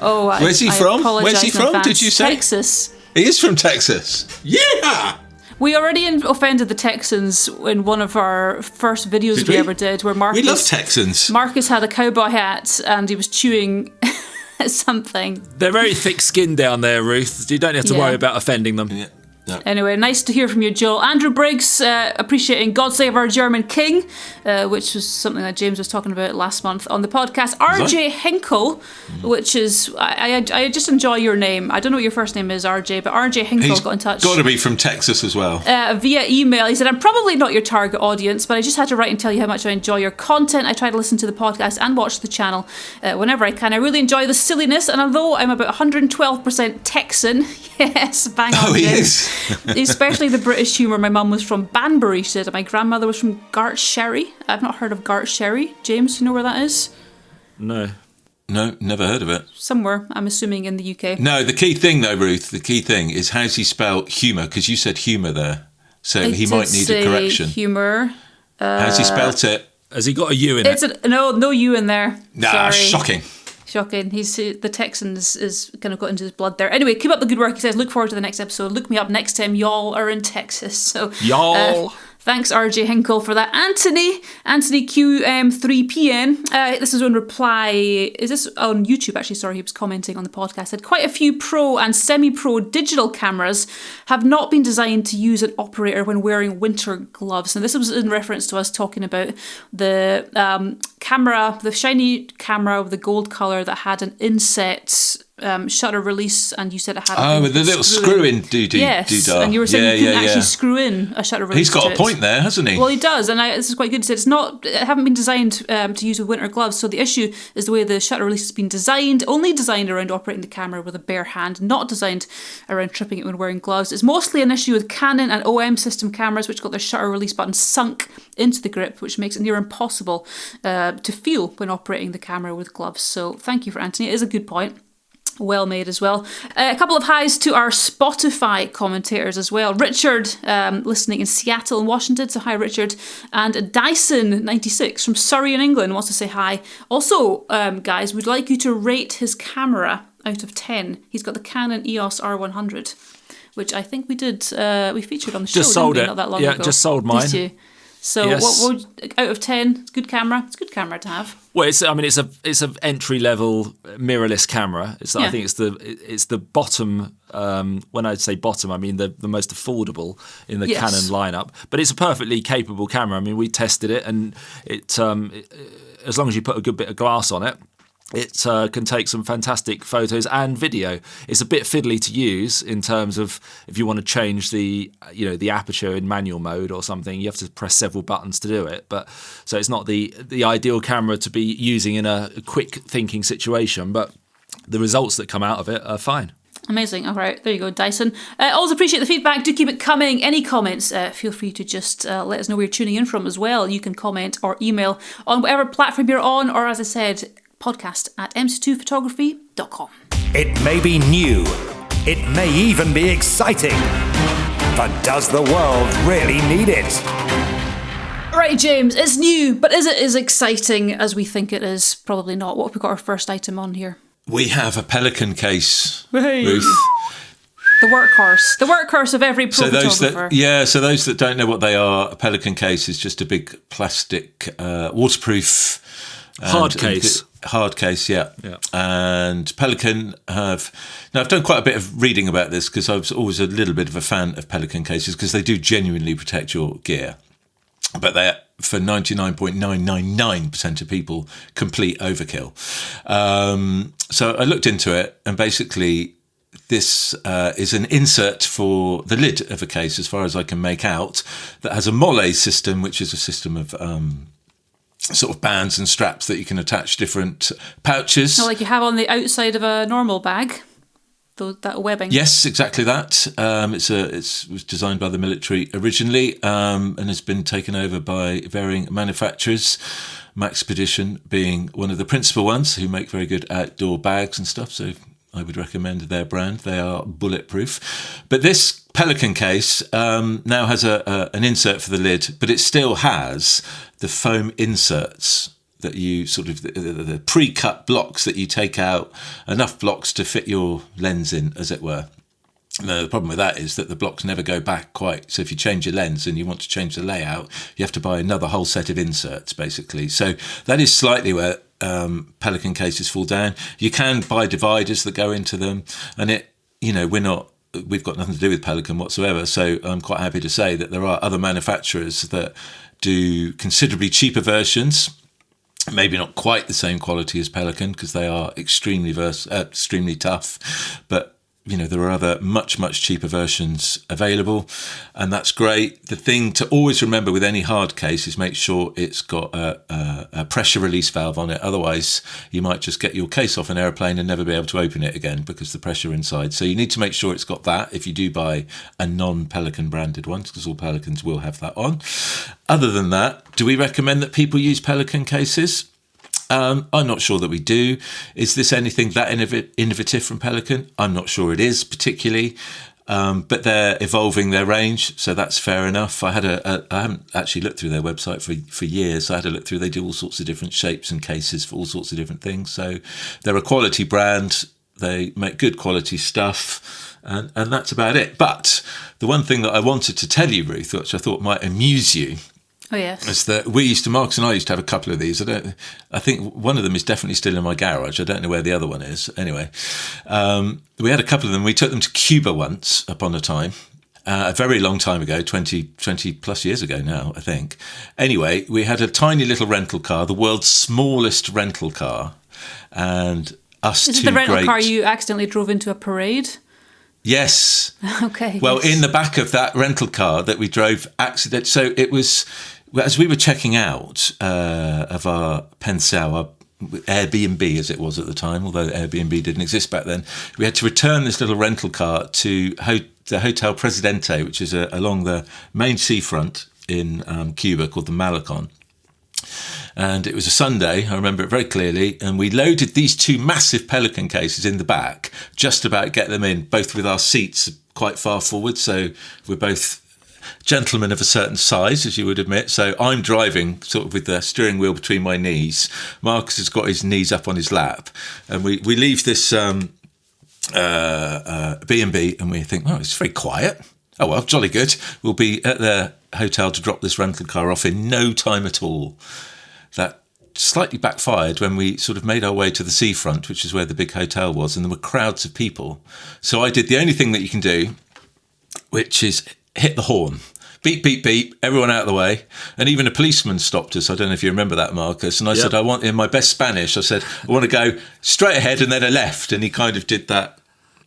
Oh, Where's he from? Where's he from? Did you say? Texas. He is from Texas. Yeah! We already offended the Texans in one of our first videos we ever did, where Marcus... We love Texans. Marcus had a cowboy hat and he was chewing something. They're very thick-skinned down there, Ruth. You don't have to worry about offending them. Yeah. No. Anyway, nice to hear from you, Joel. Andrew Briggs, appreciating God Save Our German King, which was something that James was talking about last month on the podcast. RJ Hinkle, which is, I just enjoy your name. I don't know what your first name is, RJ, but RJ Hinkle got in touch. Got to be from Texas as well. Via email. He said, I'm probably not your target audience, but I just had to write and tell you how much I enjoy your content. I try to listen to the podcast and watch the channel whenever I can. I really enjoy the silliness, and although I'm about 112% Texan, yes, bang on, he James. is. Especially the British humour. My mum was from Banbury, she said, and my grandmother was from Gartsherry. I've not heard of Gartsherry. James, you know where that is? No, never heard of it. Somewhere, I'm assuming in the UK. No, the key thing though, Ruth, is how's he spell humour? Because you said humour there, so he might need a correction. Humour. How's he spelt it? Has he got a U in it? No U in there. Nah, Sorry. shocking. He's the Texans is kind of got into his blood there. Anyway, keep up the good work. He says, look forward to the next episode. Look me up next time y'all are in Texas. So y'all. Thanks, RJ Hinkle, for that. Anthony QM3PN. This is in reply. Is this on YouTube? Actually, sorry, he was commenting on the podcast. Said quite a few pro and semi-pro digital cameras have not been designed to use an operator when wearing winter gloves. And this was in reference to us talking about the camera, the shiny camera with the gold colour that had an inset shutter release, and you said it had with the little screw-in doodah. Yes, and you were saying you couldn't actually screw in a shutter release. He's got a point there, hasn't he? Well, he does, and this is quite good. He said it haven't been designed to use with winter gloves, so the issue is the way the shutter release has been designed, only designed around operating the camera with a bare hand, not designed around tripping it when wearing gloves. It's mostly an issue with Canon and OM system cameras, which got their shutter release button sunk into the grip, which makes it near impossible to feel when operating the camera with gloves. So thank you for Anthony. It is a good point. Well made as well. A couple of highs to our Spotify commentators as well. Richard, listening in Seattle and Washington, so hi Richard. And Dyson96 from Surrey in England wants to say hi. Also, guys, we'd like you to rate his camera out of 10. He's got the Canon EOS R100, which I think we did, we featured on the show, just sold didn't we? it. Not that long ago. Yeah, just sold mine. Did you? So Yes. what out of 10? It's a good camera. It's a good camera to have. Well, it's an entry level mirrorless camera. I think it's the bottom. When I say bottom, I mean the most affordable in the Canon lineup. But it's a perfectly capable camera. I mean, we tested it, and it as long as you put a good bit of glass on it, it can take some fantastic photos and video. It's a bit fiddly to use in terms of if you want to change the aperture in manual mode or something, you have to press several buttons to do it. But so it's not the ideal camera to be using in a quick thinking situation. But the results that come out of it are fine. Amazing. All right, there you go, Dyson. Always appreciate the feedback. Do keep it coming. Any comments, feel free to just let us know where you're tuning in from as well. You can comment or email on whatever platform you're on, or as I said, podcast@mc2photography.com. It may be new. It may even be exciting. But does the world really need it? Right, James, it's new, but is it as exciting as we think it is? Probably not. What have we got our first item on here? We have a Pelican case, Hey. Ruth. The workhorse of every pro photographer. So those that don't know what they are, a Pelican case is just a big plastic, waterproof Hard case. Hard case, yeah. And Pelican I've done quite a bit of reading about this because I was always a little bit of a fan of Pelican cases because they do genuinely protect your gear. But they're, for 99.999% of people, complete overkill. So I looked into it, and basically this is an insert for the lid of a case, as far as I can make out, that has a mole system, which is a system of sort of bands and straps that you can attach different pouches. Not like you have on the outside of a normal bag. That webbing. Yes, exactly that. It was designed by the military originally, and has been taken over by varying manufacturers. Maxpedition being one of the principal ones, who make very good outdoor bags and stuff. So I would recommend their brand. They are bulletproof. But this Pelican case now has an insert for the lid, but it still has the foam inserts that you sort of, the pre-cut blocks that you take out, enough blocks to fit your lens in, as it were. Now, the problem with that is that the blocks never go back quite. So if you change your lens and you want to change the layout, you have to buy another whole set of inserts, basically. So that is slightly where Pelican cases fall down. You can buy dividers that go into them, and we've got nothing to do with Pelican whatsoever. So I'm quite happy to say that there are other manufacturers that do considerably cheaper versions. Maybe not quite the same quality as Pelican because they are extremely tough, but there are other much, much cheaper versions available, and that's great. The thing to always remember with any hard case is make sure it's got a pressure release valve on it. Otherwise, you might just get your case off an airplane and never be able to open it again because the pressure inside. So you need to make sure it's got that if you do buy a non-Pelican branded one, because all Pelicans will have that on. Other than that, do we recommend that people use Pelican cases? I'm not sure that we do. Is this anything that innovative from Pelican? I'm not sure it is particularly, but they're evolving their range, so that's fair enough. I haven't actually looked through their website for years. So I had a look through. They do all sorts of different shapes and cases for all sorts of different things. So they're a quality brand. They make good quality stuff, and that's about it. But the one thing that I wanted to tell you, Ruth, which I thought might amuse you, oh yes, is that Marcus and I used to have a couple of these. I think one of them is definitely still in my garage. I don't know where the other one is. Anyway, we had a couple of them. We took them to Cuba once upon a time. A very long time ago, 20 plus years ago now, I think. Anyway, we had a tiny little rental car, the world's smallest rental car, and us Is two it the rental great... car you accidentally drove into a parade? Yes. Okay. Well, yes. in the back of that rental car that we drove, so it was, as we were checking out of our pensão, our Airbnb as it was at the time, although Airbnb didn't exist back then, we had to return this little rental car to the Hotel Presidente, which is along the main seafront in Cuba called the Malecon. And it was a Sunday, I remember it very clearly, and we loaded these two massive Pelican cases in the back, just about get them in, both with our seats quite far forward, so we're both gentlemen of a certain size, as you would admit. So I'm driving sort of with the steering wheel between my knees. Marcus has got his knees up on his lap, and we leave this B&B, and we think, oh, it's very quiet. Oh, well, jolly good. We'll be at the hotel to drop this rental car off in no time at all. That slightly backfired when we sort of made our way to the seafront, which is where the big hotel was, and there were crowds of people. So I did the only thing that you can do, which is hit the horn. Beep, beep, beep, everyone out of the way. And even a policeman stopped us. I don't know if you remember that, Marcus. And I said, I want, in my best Spanish, I said, I want to go straight ahead and then a left. And he kind of did that,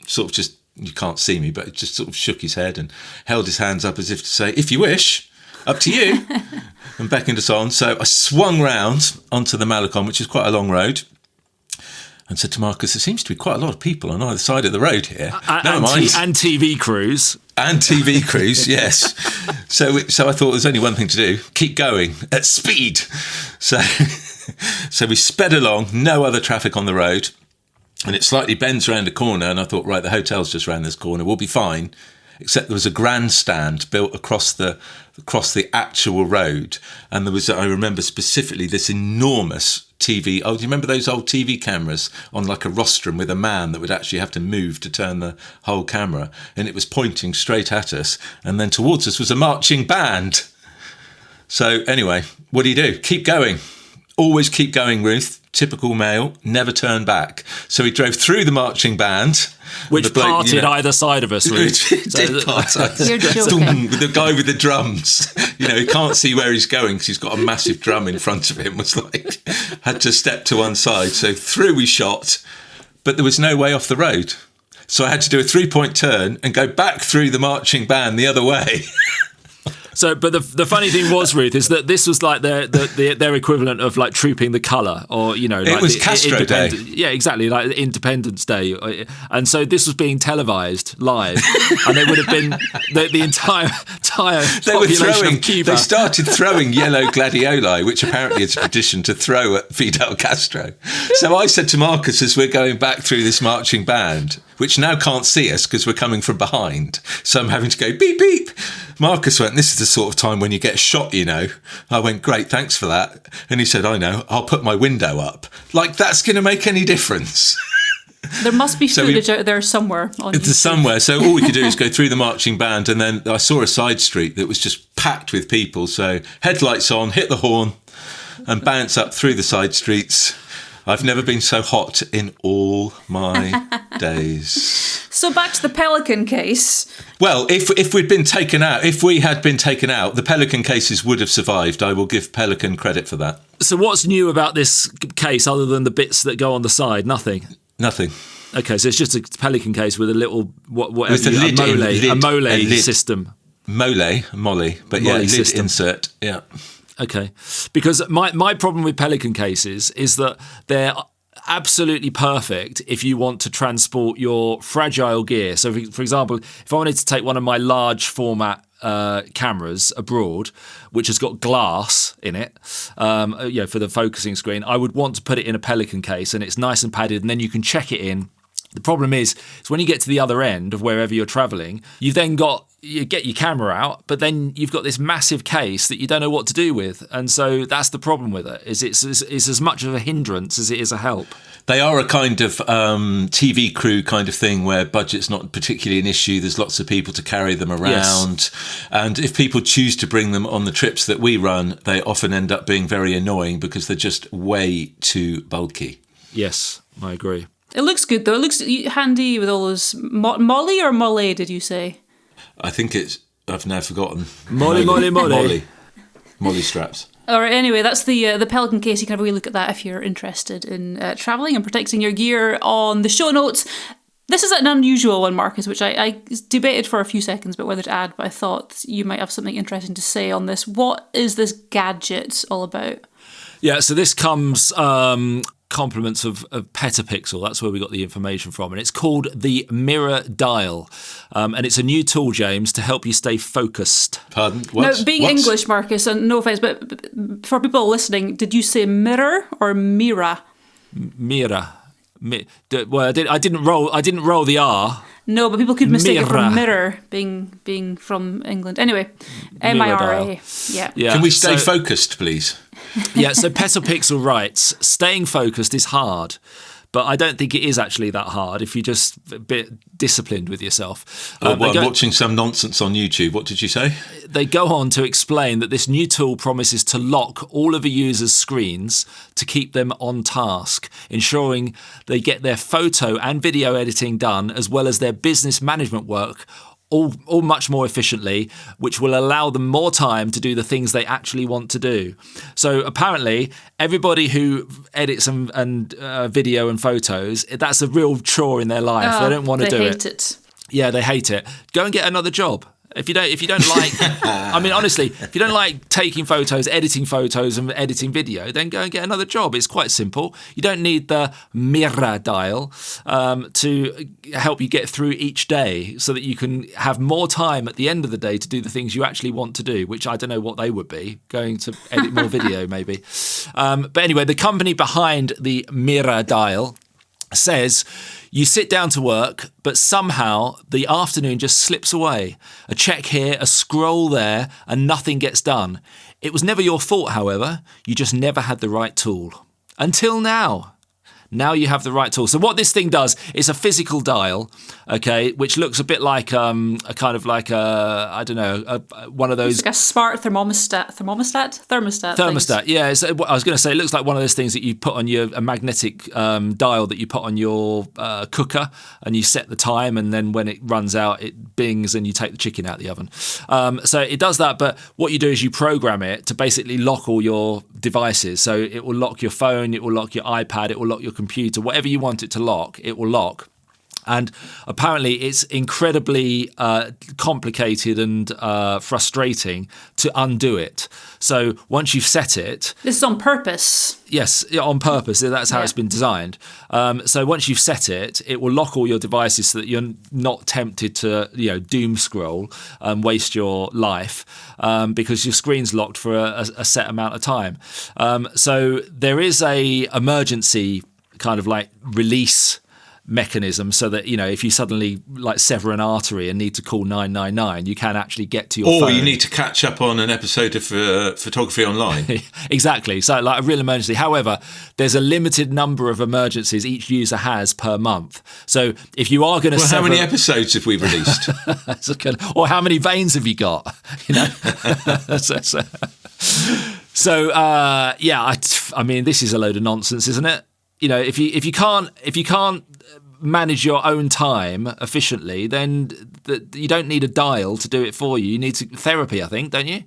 sort of just, you can't see me, but just sort of shook his head and held his hands up as if to say, if you wish, up to you. And beckoned us on. So I swung round onto the Malecon, which is quite a long road, and said to Marcus, there seems to be quite a lot of people on either side of the road here. Never mind. And TV crews. And TV crews, yes. So I thought there's only one thing to do. Keep going at speed. So we sped along, no other traffic on the road. And it slightly bends around a corner. And I thought, right, the hotel's just around this corner. We'll be fine. Except there was a grandstand built across the actual road. And there was, I remember specifically, this enormous TV. Oh, do you remember those old TV cameras on like a rostrum with a man that would actually have to move to turn the whole camera? And it was pointing straight at us. And then towards us was a marching band. So anyway, what do? Keep going. Always keep going, Ruth. Typical male, never turn back. So we drove through the marching band. Which parted either side of us, Ruth. Did part You're joking. the guy with the drums, he can't see where he's going because he's got a massive drum in front of him, was like, had to step to one side. So through we shot, but there was no way off the road. So I had to do a 3-point turn and go back through the marching band the other way. So, but the funny thing was, Ruth, is that this was like their equivalent of like trooping the colour, or like it was Castro Day. Yeah, exactly, like Independence Day, and so this was being televised live, and they would have been the entire population of Cuba. They started throwing yellow gladioli, which apparently is a tradition to throw at Fidel Castro. So I said to Marcus, as we're going back through this marching band, which now can't see us because we're coming from behind, so I'm having to go beep beep. Marcus went, this is the sort of time when you get shot, I went, great, thanks for that. And he said, I know, I'll put my window up. Like, that's going to make any difference. There must be footage out there somewhere. It's somewhere. So all we could do is go through the marching band, and then I saw a side street that was just packed with people. So headlights on, hit the horn, and bounce up through the side streets. I've never been so hot in all my days. So back to the Pelican case. Well, if we had been taken out, the Pelican cases would have survived. I will give Pelican credit for that. So what's new about this case other than the bits that go on the side? Nothing. Okay, so it's just a Pelican case with a little a mole system. Molly, but Molly lid system. Insert. Yeah. Okay, because my problem with Pelican cases is that they're absolutely perfect if you want to transport your fragile gear. So, for example, if I wanted to take one of my large format cameras abroad, which has got glass in it, for the focusing screen, I would want to put it in a Pelican case, and it's nice and padded, and then you can check it in. The problem is when you get to the other end of wherever you're travelling, you get your camera out, but then you've got this massive case that you don't know what to do with. And so that's the problem with it, is it's as much of a hindrance as it is a help. They are a kind of TV crew kind of thing where budget's not particularly an issue. There's lots of people to carry them around. Yes. And if people choose to bring them on the trips that we run, they often end up being very annoying because they're just way too bulky. Yes, I agree. It looks good, though. It looks handy with all those... Molly or Molly, did you say? I think it's... I've now forgotten. Molly. Molly straps. All right, anyway, that's the Pelican case. You can have a wee look at that if you're interested in travelling and protecting your gear on the show notes. This is an unusual one, Marcus, which I debated for a few seconds about whether to add, but I thought you might have something interesting to say on this. What is this gadget all about? Yeah, so this comes... compliments of Petapixel. That's where we got the information from, and it's called the Mirror Dial, and it's a new tool, James, to help you stay focused. Pardon? What? Now, being English, Marcus, and no offence, but for people listening, did you say mirror or mira? Mira. Well, I didn't roll the R. No, but people could mistake it for mirror, being from England. Anyway, MIRA. Yeah. Can we stay focused, please? Yeah, so Petapixel writes, staying focused is hard, but I don't think it is actually that hard if you're just a bit disciplined with yourself. Watching some nonsense on YouTube. What did you say? They go on to explain that this new tool promises to lock all of a user's screens to keep them on task, ensuring they get their photo and video editing done as well as their business management work all much more efficiently, which will allow them more time to do the things they actually want to do. So apparently, everybody who edits and video and photos, that's a real chore in their life. They don't want to do it. They hate it. Yeah, they hate it. Go and get another job. If you don't like, I mean, honestly, if you don't like taking photos, editing photos and editing video, then go and get another job. It's quite simple. You don't need the Mira dial to help you get through each day so that you can have more time at the end of the day to do the things you actually want to do, which I don't know what they would be, going to edit more video maybe. But anyway, the company behind the Mira dial says you sit down to work, but somehow the afternoon just slips away. A check here, a scroll there, and nothing gets done. It was never your fault, however. You just never had the right tool. Until now. Now you have the right tool. So what this thing does is a physical dial, okay, which looks a bit like one of those. It's like a smart thermostat. Thermostat. Yeah, I was going to say it looks like one of those things that you put on a magnetic dial that you put on your cooker, and you set the time, and then when it runs out, it bings, and you take the chicken out of the oven. So it does that, but what you do is you program it to basically lock all your devices. So it will lock your phone, it will lock your iPad, it will lock your computer, whatever you want it to lock, it will lock. And apparently it's incredibly complicated and frustrating to undo it. So once you've set it... This is on purpose. Yes, on purpose. That's how it's been designed. So once you've set it, it will lock all your devices so that you're not tempted to, doom scroll and waste your life because your screen's locked for a set amount of time. So there is a emergency kind of like release mechanism so that, if you suddenly like sever an artery and need to call 999, you can actually get to your phone. Or you need to catch up on an episode of Photography Online. Exactly. So like a real emergency. However, there's a limited number of emergencies each user has per month. So if you are going to how many episodes have we released? Or how many veins have you got? I mean, this is a load of nonsense, isn't it? If you can't manage your own time efficiently, then you don't need a dial to do it for you. You need therapy, I think, don't you?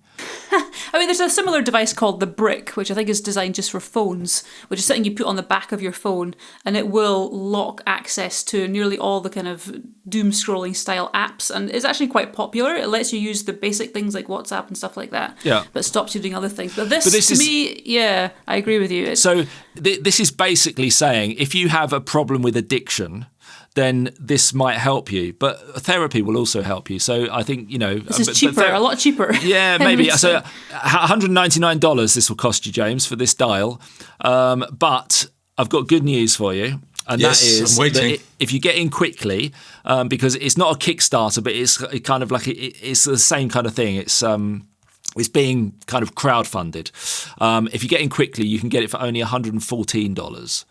I mean, there's a similar device called the Brick, which I think is designed just for phones, which is something you put on the back of your phone, and it will lock access to nearly all the kind of doom scrolling style apps, and it's actually quite popular. It lets you use the basic things like WhatsApp and stuff like that, but stops you doing other things. But this to me, I agree with you. So this is basically saying if you have a problem with addiction, then this might help you. But therapy will also help you. So I think, This is cheaper, a lot cheaper. Yeah, maybe. So $199 this will cost you, James, for this dial. But I've got good news for you. And yes, that is I'm waiting. That if you get in quickly, because it's not a Kickstarter, but it's kind of like it's the same kind of thing. It's being kind of crowdfunded. If you get in quickly, you can get it for only $114.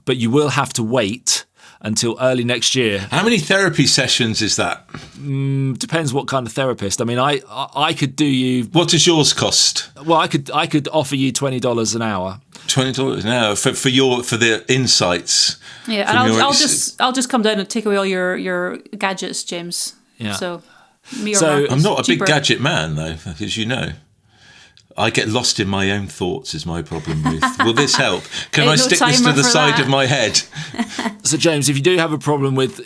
But you will have to wait until early next year. How many therapy sessions is that? Depends what kind of therapist. I mean, I could do you. What does yours cost? Well, I could offer you $20 an hour. $20 an hour for the insights. Yeah, and I'll just come down and take away all your gadgets, James. Yeah. So I'm not a big gadget man, though, as you know. I get lost in my own thoughts is my problem, Ruth. Will this help? Can I stick this to the side of my head? So, James, if you do have a problem with,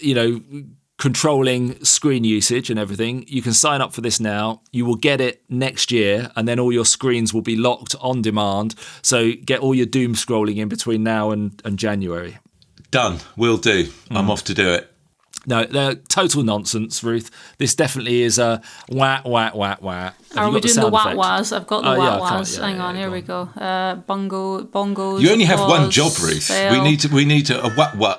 controlling screen usage and everything, you can sign up for this now. You will get it next year, and then all your screens will be locked on demand. So get all your doom scrolling in between now and January. Done. Will do. I'm off to do it. No, they're total nonsense, Ruth. This definitely is a wah, wah, wah, wah. Are we doing the wah-wahs? I've got the wah-wahs. Hang on, here we go. Bongos. You only have one job, Ruth. We need a wah-wah.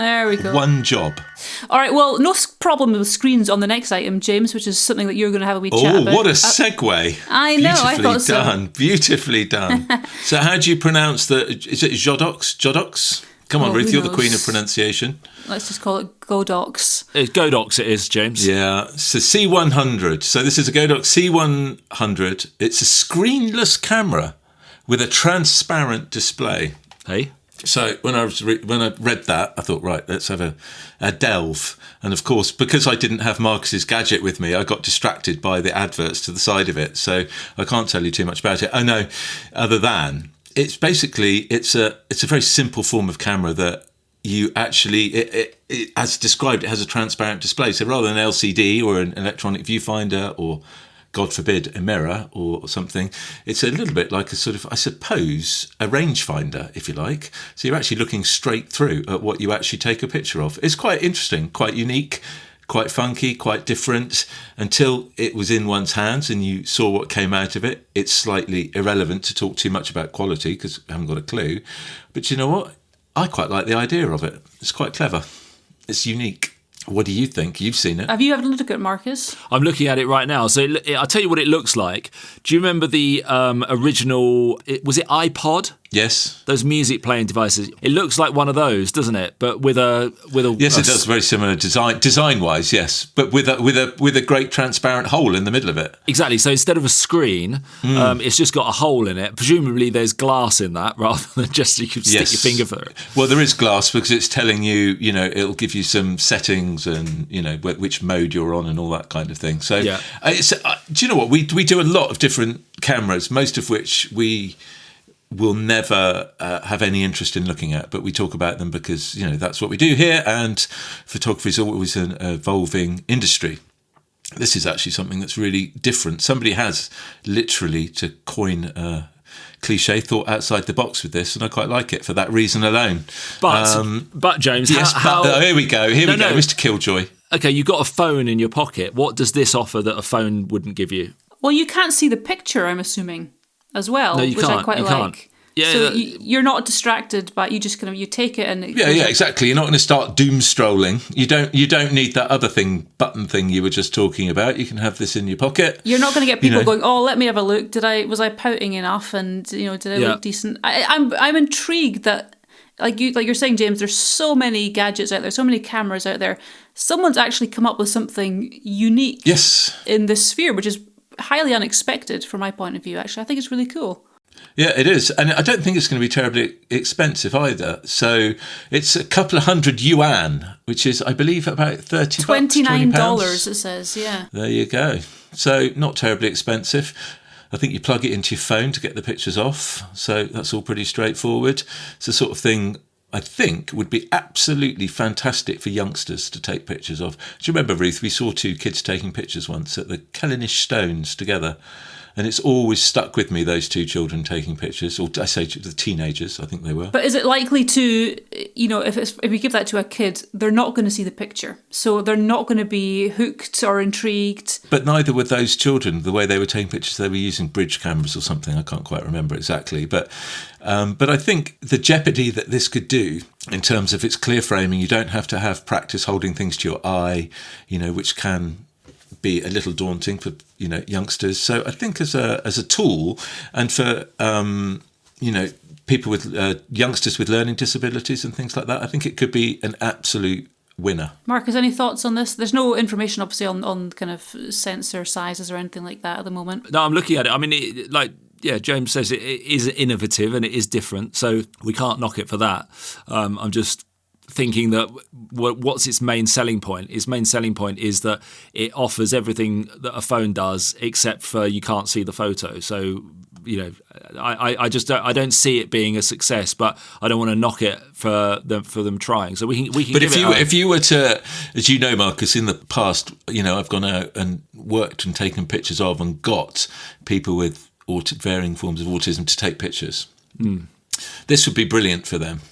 There we go. One job. All right, well, no problem with screens on the next item, James, which is something that you're going to have a wee chat about. Oh, what a segue. I know, I thought so. Beautifully done. So how do you pronounce is it Jodox? Jodox? Come on, Ruth, you're the queen of pronunciation. Let's just call it Godox. It's Godox, it is, James. Yeah, so C100. So this is a Godox C100. It's a screenless camera with a transparent display. Hey? So when I read that, I thought, right, let's have a delve. And of course, because I didn't have Marcus's gadget with me, I got distracted by the adverts to the side of it. So I can't tell you too much about it. I know, other than it's basically it's a very simple form of camera that you actually it as described, it has a transparent display. So rather than an LCD or an electronic viewfinder or, God forbid, a mirror or something, it's a little bit like a sort of, I suppose, a rangefinder, if you like. So you're actually looking straight through at what you actually take a picture of. It's quite interesting, quite unique, quite funky, quite different. Until it was in one's hands and you saw what came out of it, it's slightly irrelevant to talk too much about quality because I haven't got a clue. But you know what? I quite like the idea of it. It's quite clever. It's unique. What do you think? You've seen it. Have you had a look at it, Marcus? I'm looking at it right now. So I'll tell you what it looks like. Do you remember the original, was it iPod? Yes. Those music playing devices. It looks like one of those, doesn't it? But with a yes, it does. Very similar design wise, yes. But with a great transparent hole in the middle of it. Exactly. So instead of a screen, it's just got a hole in it. Presumably, there's glass in that rather than just you can stick your finger through it. Well, there is glass because it's telling you, it'll give you some settings and which mode you're on and all that kind of thing. So, yeah. Do you know what we do a lot of different cameras, most of which we will never have any interest in looking at, but we talk about them because that's what we do here, and photography is always an evolving industry. This is actually something that's really different. Somebody has literally, to coin a cliche, thought outside the box with this, and I quite like it for that reason alone. But James, yes, here we go, Mr. Killjoy. Okay, you've got a phone in your pocket. What does this offer that a phone wouldn't give you? Well, you can't see the picture, I'm assuming, as well, no, you which can't. I quite you like. Can't. Yeah, so you're not distracted, but you just you take it and exactly. You're not going to start doom strolling. You don't need that other button thing you were just talking about. You can have this in your pocket. You're not going to get people going, oh, let me have a look. Was I pouting enough? And did I look decent? I'm intrigued that like you're saying, James, there's so many gadgets out there, so many cameras out there. Someone's actually come up with something unique in this sphere, which is highly unexpected from my point of view. Actually, I think it's really cool. Yeah, it is. And I don't think it's going to be terribly expensive either. So it's a couple of $100 which is, I believe, about $29, it says, yeah. There you go. So not terribly expensive. I think you plug it into your phone to get the pictures off. So that's all pretty straightforward. It's the sort of thing I think would be absolutely fantastic for youngsters to take pictures of. Do you remember, Ruth, we saw two kids taking pictures once at the Kellenish Stones together. And it's always stuck with me, those two children taking pictures, or I say the teenagers, I think they were. But is it likely to, if we give that to a kid, they're not going to see the picture. So they're not going to be hooked or intrigued. But neither were those children. The way they were taking pictures, they were using bridge cameras or something. I can't quite remember exactly. But I think the jeopardy that this could do in terms of its clear framing, you don't have to have practice holding things to your eye, which can be a little daunting for youngsters. So I think as a tool, and for people with youngsters with learning disabilities and things like that, I think it could be an absolute winner. Marcus, any thoughts on this? There's no information obviously on kind of sensor sizes or anything like that at the moment. No, I'm looking at it. I mean, James says it is innovative and it is different, so we can't knock it for that. I'm just thinking that what's its main selling point? Its main selling point is that it offers everything that a phone does, except for you can't see the photo. So, I don't see it being a success, but I don't want to knock it for them trying. So we can. But if you were to, as you know, Marcus, in the past, I've gone out and worked and taken pictures of and got people with varying forms of autism to take pictures. This would be brilliant for them.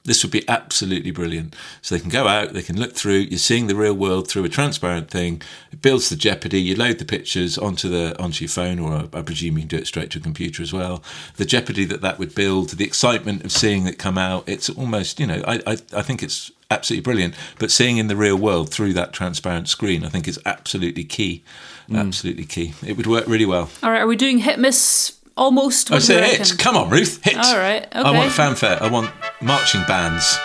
This would be absolutely brilliant. So they can go out, they can look through, you're seeing the real world through a transparent thing. It builds the jeopardy. You load the pictures onto your phone, or I presume you can do it straight to a computer as well. The jeopardy that would build, the excitement of seeing it come out, it's almost, I think it's absolutely brilliant. But seeing in the real world through that transparent screen, I think is absolutely key. Absolutely key. It would work really well. All right, are we doing hit miss? Almost. I say hit. Come on, Ruth. Hit. All right. Okay. I want fanfare. I want marching bands.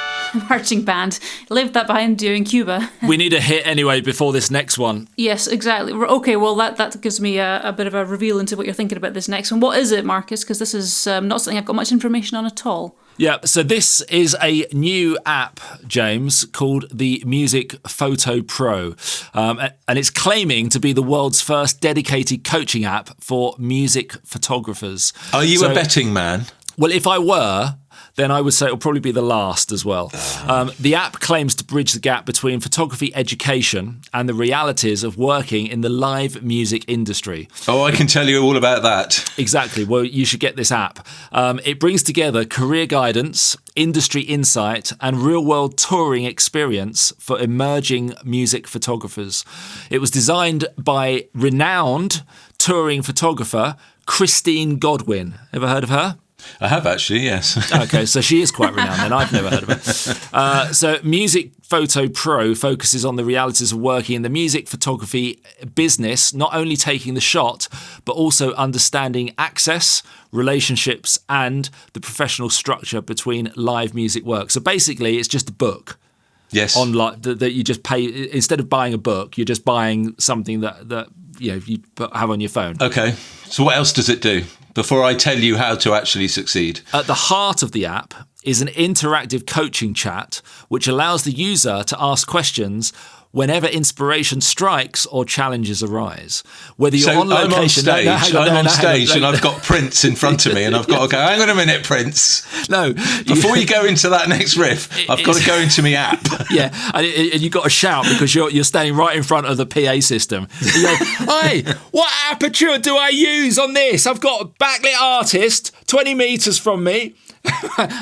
Marching band. Leave that behind you in Cuba. We need a hit anyway before this next one. Yes, exactly. Okay, well, that gives me a bit of a reveal into what you're thinking about this next one. What is it, Marcus? Because this is not something I've got much information on at all. Yeah, so this is a new app, James, called the Music Photo Pro. And it's claiming to be the world's first dedicated coaching app for music photographers. Are you a betting man? Well, if I were, then I would say it'll probably be the last as well. The app claims to bridge the gap between photography education and the realities of working in the live music industry. Oh, I can tell you all about that. Exactly. Well, you should get this app. It brings together career guidance, industry insight, and real-world touring experience for emerging music photographers. It was designed by renowned touring photographer Christine Godwin. Ever heard of her? I have actually, yes. Okay, so she is quite renowned then. I've never heard of her. So Music Photo Pro focuses on the realities of working in the music photography business, not only taking the shot, but also understanding access, relationships, and the professional structure between live music work. So basically, it's just a book. Yes. Online that you just pay. Instead of buying a book, you're just buying something that you have on your phone. Okay. So what else does it do? Before I tell you how to actually succeed. At the heart of the app is an interactive coaching chat, which allows the user to ask questions whenever inspiration strikes or challenges arise. Whether you're on location... I'm on stage and I've got Prince in front of me and I've got to go, hang on a minute, Prince. No. Before you go into that next riff, I've got to go into my app. Yeah, and you've got to shout because you're standing right in front of the PA system. You go, hey, what aperture do I use on this? I've got a backlit artist 20 metres from me.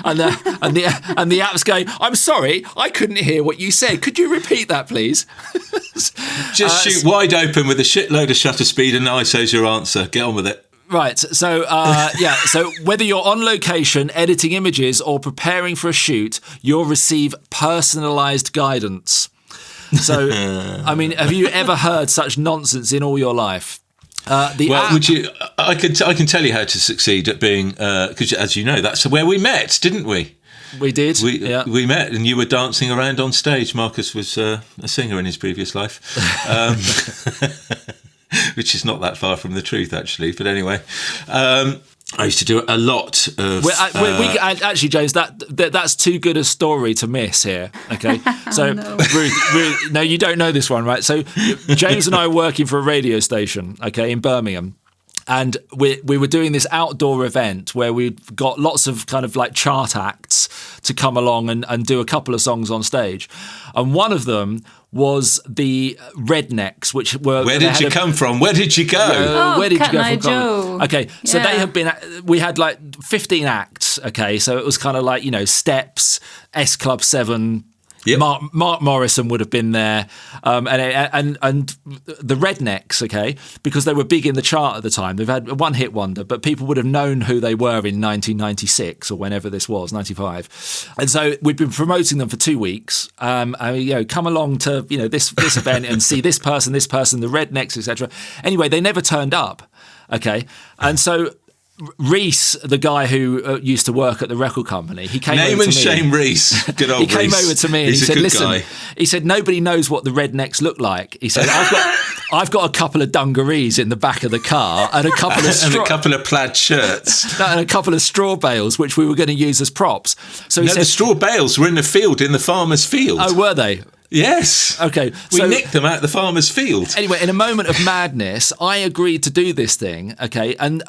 and the app's going, I'm sorry, I couldn't hear what you said. Could you repeat that, please? Just shoot wide open with a shitload of shutter speed and ISO's your answer. Get on with it. Right. So, so whether you're on location, editing images or preparing for a shoot, you'll receive personalised guidance. So, I mean, have you ever heard such nonsense in all your life? Would you? I can tell you how to succeed at being, because as you know, that's where we met, didn't we? We did. We met, and you were dancing around on stage. Marcus was a singer in his previous life, which is not that far from the truth, actually. But anyway. I used to do a lot of... actually, James, that's too good a story to miss here, okay? So, no. Ruth, no, you don't know this one, right? So, James and I were working for a radio station, okay, in Birmingham. And we were doing this outdoor event where we'd got lots of kind of like chart acts to come along and do a couple of songs on stage. And one of them was the Rednecks, which were... Where did you come from? Where did you go? Where did you Cat go and from? Joe. Okay, so Yeah. they have been... We had like 15 acts, okay? So it was kind of like, Steps, S Club 7... Yep. Mark Morrison would have been there, and the Rednecks, okay, because they were big in the chart at the time. They've had a one-hit wonder, but people would have known who they were in 1996 or whenever this was, 95. And so we've been promoting them for 2 weeks. Come along to this event and see this person, the Rednecks, etc. Anyway, they never turned up, okay, and so. Reese, the guy who used to work at the record company, he came Name over to and me. shame Reese. Good old He came Reese. over to me and He's he said, "Listen," guy. he said, "nobody knows what the Rednecks look like." He said, "I've got a couple of dungarees in the back of the car and a couple of and a couple of plaid shirts and a couple of straw bales, which we were going to use as props." So he said, the straw bales were in the field, in the farmer's field. "Oh, were they?" Yes. Okay. We nicked them out the farmer's field. Anyway, in a moment of madness, I agreed to do this thing. Okay, and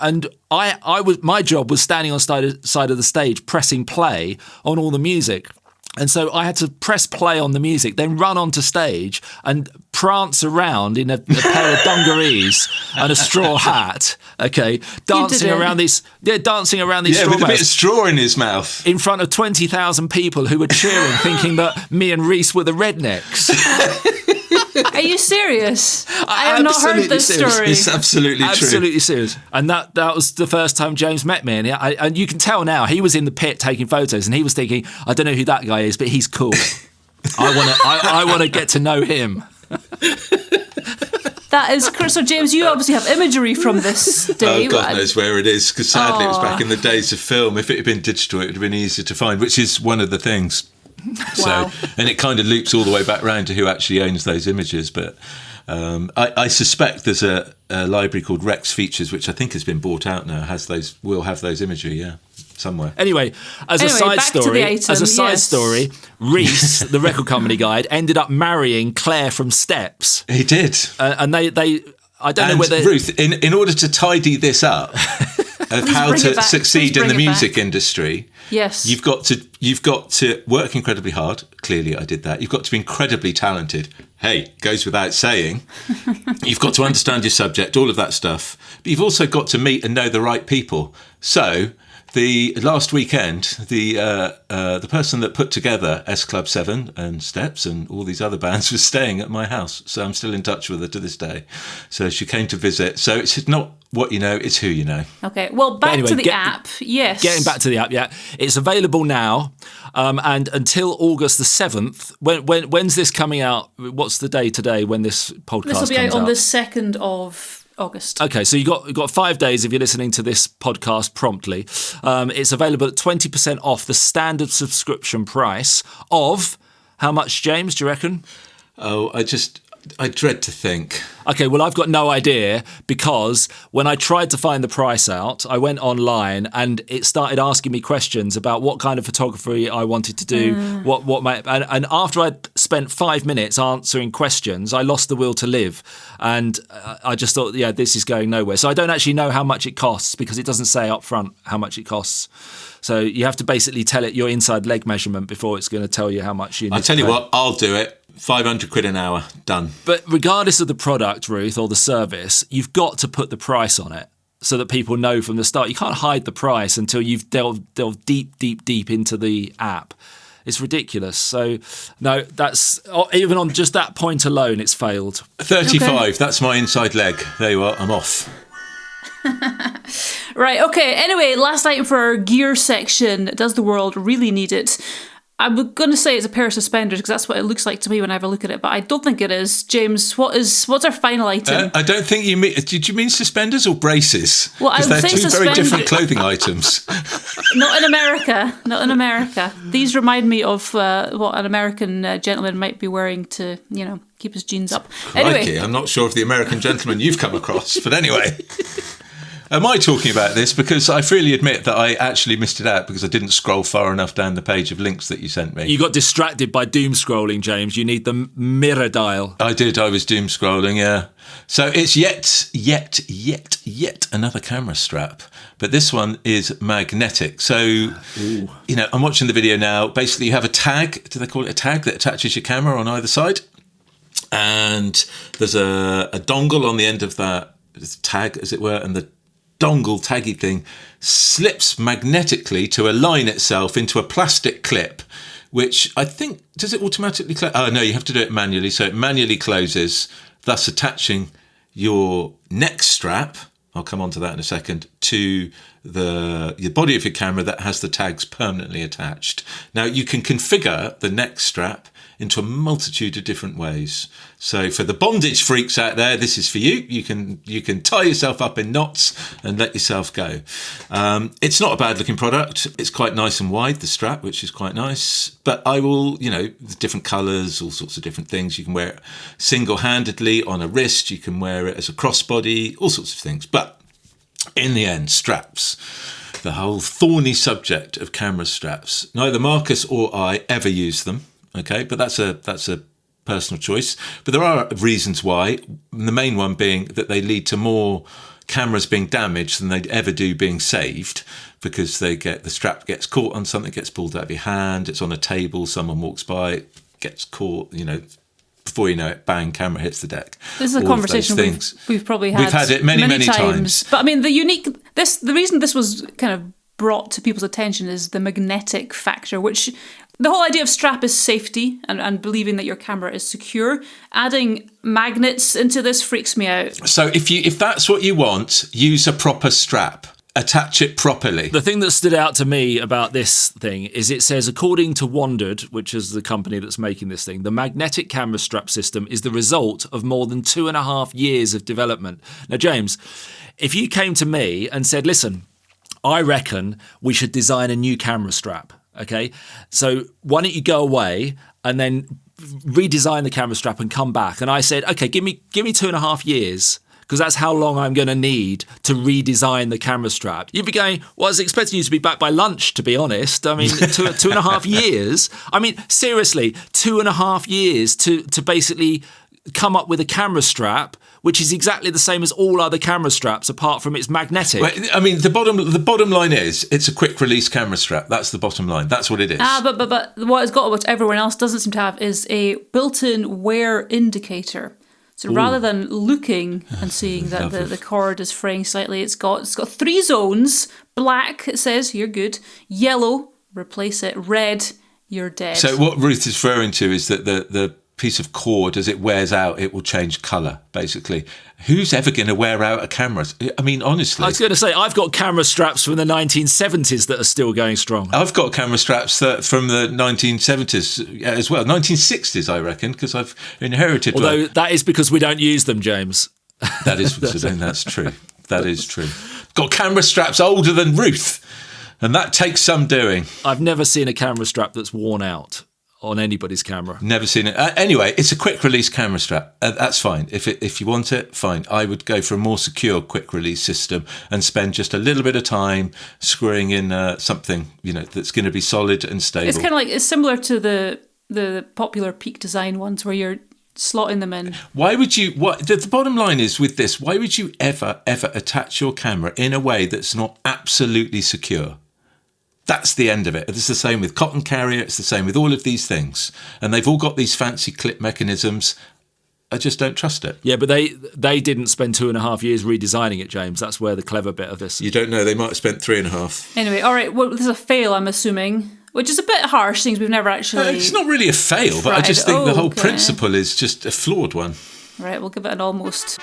I was, my job was standing on side of the stage, pressing play on all the music. And so I had to press play on the music, then run onto stage and prance around in a pair of dungarees and a straw hat, dancing around these straw with a bit mats of straw in his mouth. in front of 20,000 people who were cheering, thinking that me and Reese were the rednecks. Are you serious? I have not heard this story. It's absolutely true. Absolutely serious. And that was the first time James met me. And you can tell now, he was in the pit taking photos and he was thinking, I don't know who that guy is, but he's cool. I want to get to know him. That is, so James, you obviously have imagery from this day. Oh, God knows where it is, because sadly it was back in the days of film. If it had been digital, it would have been easier to find, which is one of the things. Wow. So, and it kind of loops all the way back round to who actually owns those images. But I suspect there's a library called Rex Features, which I think has been bought out now. Will have those imagery, somewhere. Anyway, as a side story, Reese, the record company guide, ended up marrying Claire from Steps. He did, and they. I don't know whether Ruth, in order to tidy this up. Of how to succeed in the music industry, yes, you've got to work incredibly hard. Clearly, I did that. You've got to be incredibly talented. Hey, goes without saying. You've got to understand your subject, all of that stuff. But you've also got to meet and know the right people. So, the last weekend, the person that put together S Club 7 and Steps and all these other bands was staying at my house. So I'm still in touch with her to this day. So she came to visit. So it's not what you know, it's who you know. Okay, well, back to the app, yes. Getting back to the app, yeah. It's available now and until August the 7th. When's this coming out? What's the day today when this podcast comes out? This will be out on the 2nd of August. Okay, so you got 5 days if you're listening to this podcast promptly. It's available at 20% off the standard subscription price of how much, James, do you reckon? Oh, I dread to think. Okay, well, I've got no idea because when I tried to find the price out, I went online and it started asking me questions about what kind of photography I wanted to do, and after I'd spent 5 minutes answering questions, I lost the will to live. And I just thought, this is going nowhere. So I don't actually know how much it costs because it doesn't say up front how much it costs. So you have to basically tell it your inside leg measurement before it's going to tell you how much you need. I'll tell you what, I'll do it. 500 quid an hour, done. But regardless of the product, Ruth, or the service, you've got to put the price on it so that people know from the start. You can't hide the price until you've delved deep into the app. It's ridiculous. So, no, that's even on just that point alone, it's failed. 35, okay. That's my inside leg. There you are, I'm off. Right, okay. Anyway, last item for our gear section. Does the world really need it? I'm going to say it's a pair of suspenders because that's what it looks like to me when I have a look at it, but I don't think it is. James, what's our final item? I don't think you mean... Did you mean suspenders or braces? Well, because they're two very different clothing items. Not in America. Not in America. These remind me of what an American gentleman might be wearing to, keep his jeans up. Anyway. Crikey, I'm not sure of the American gentleman you've come across, but anyway... Am I talking about this? Because I freely admit that I actually missed it out because I didn't scroll far enough down the page of links that you sent me. You got distracted by doom scrolling, James. You need the mirror dial. I did. I was doom scrolling, yeah. So it's yet another camera strap. But this one is magnetic. So, I'm watching the video now. Basically, you have a tag. Do they call it a tag that attaches your camera on either side? And there's a dongle on the end of that tag, as it were, and the dongle taggy thing slips magnetically to align itself into a plastic clip, which I think, does it automatically close? Oh, no, you have to do it manually. So it manually closes, thus attaching your neck strap, I'll come on to that in a second, to the body of your camera that has the tags permanently attached. Now, you can configure the neck strap into a multitude of different ways. So for the bondage freaks out there, this is for you. You can tie yourself up in knots and let yourself go. It's not a bad looking product. It's quite nice and wide, the strap, which is quite nice. But I will, different colours, all sorts of different things. You can wear it single-handedly on a wrist. You can wear it as a crossbody, all sorts of things. But in the end, straps. The whole thorny subject of camera straps. Neither Marcus or I ever use them. Okay, but that's a personal choice. But there are reasons why. The main one being that they lead to more cameras being damaged than they'd ever do being saved. because the strap gets caught on something, gets pulled out of your hand, it's on a table, someone walks by, it gets caught, before you know it, bang, camera hits the deck. This is a conversation we've probably had. We've had it many times. But I mean, the reason this was kind of brought to people's attention is the magnetic factor, which the whole idea of strap is safety and believing that your camera is secure. Adding magnets into this freaks me out. So if that's what you want, use a proper strap. Attach it properly. The thing that stood out to me about this thing is it says, according to Wandered, which is the company that's making this thing, the magnetic camera strap system is the result of more than 2.5 years of development. Now, James, if you came to me and said, listen, I reckon we should design a new camera strap, okay? So why don't you go away and then redesign the camera strap and come back? And I said, okay, give me 2.5 years, because that's how long I'm going to need to redesign the camera strap. You'd be going, well, I was expecting you to be back by lunch, to be honest. I mean, 2.5 years. I mean, seriously, 2.5 years to basically come up with a camera strap which is exactly the same as all other camera straps, apart from it's magnetic. Well, I mean, the bottom line is it's a quick release camera strap. That's the bottom line. That's what it is. But what it's got, what everyone else doesn't seem to have, is a built-in wear indicator. So rather than looking and seeing that the cord is fraying slightly, it's got 3 zones. Black, it says, you're good. Yellow, replace it. Red, you're dead. So what Ruth is referring to is that the piece of cord, as it wears out, it will change colour, basically. Who's ever going to wear out a camera? I mean, honestly. I was going to say, I've got camera straps from the 1970s that are still going strong. I've got camera straps from the 1970s as well. 1960s, I reckon, because I've inherited one. Although that is because we don't use them, James. That is that's true. That is true. Got camera straps older than Ruth, and that takes some doing. I've never seen a camera strap that's worn out on anybody's camera. Never seen it. Anyway, it's a quick release camera strap. That's fine. If you want it, fine. I would go for a more secure quick release system and spend just a little bit of time screwing in something that's going to be solid and stable. It's kind of like, it's similar to the popular Peak Design ones where you're slotting them in. Why would you? The bottom line is with this: why would you ever attach your camera in a way that's not absolutely secure? That's the end of it. It's the same with cotton carrier. It's the same with all of these things. And they've all got these fancy clip mechanisms. I just don't trust it. Yeah, but they didn't spend 2.5 years redesigning it, James. That's where the clever bit of this. You don't know. They might have spent 3.5. Anyway, all right. Well, this is a fail, I'm assuming, which is a bit harsh, since we've never actually... It's not really a fail, but I just think the whole principle is just a flawed one. Right, we'll give it an almost,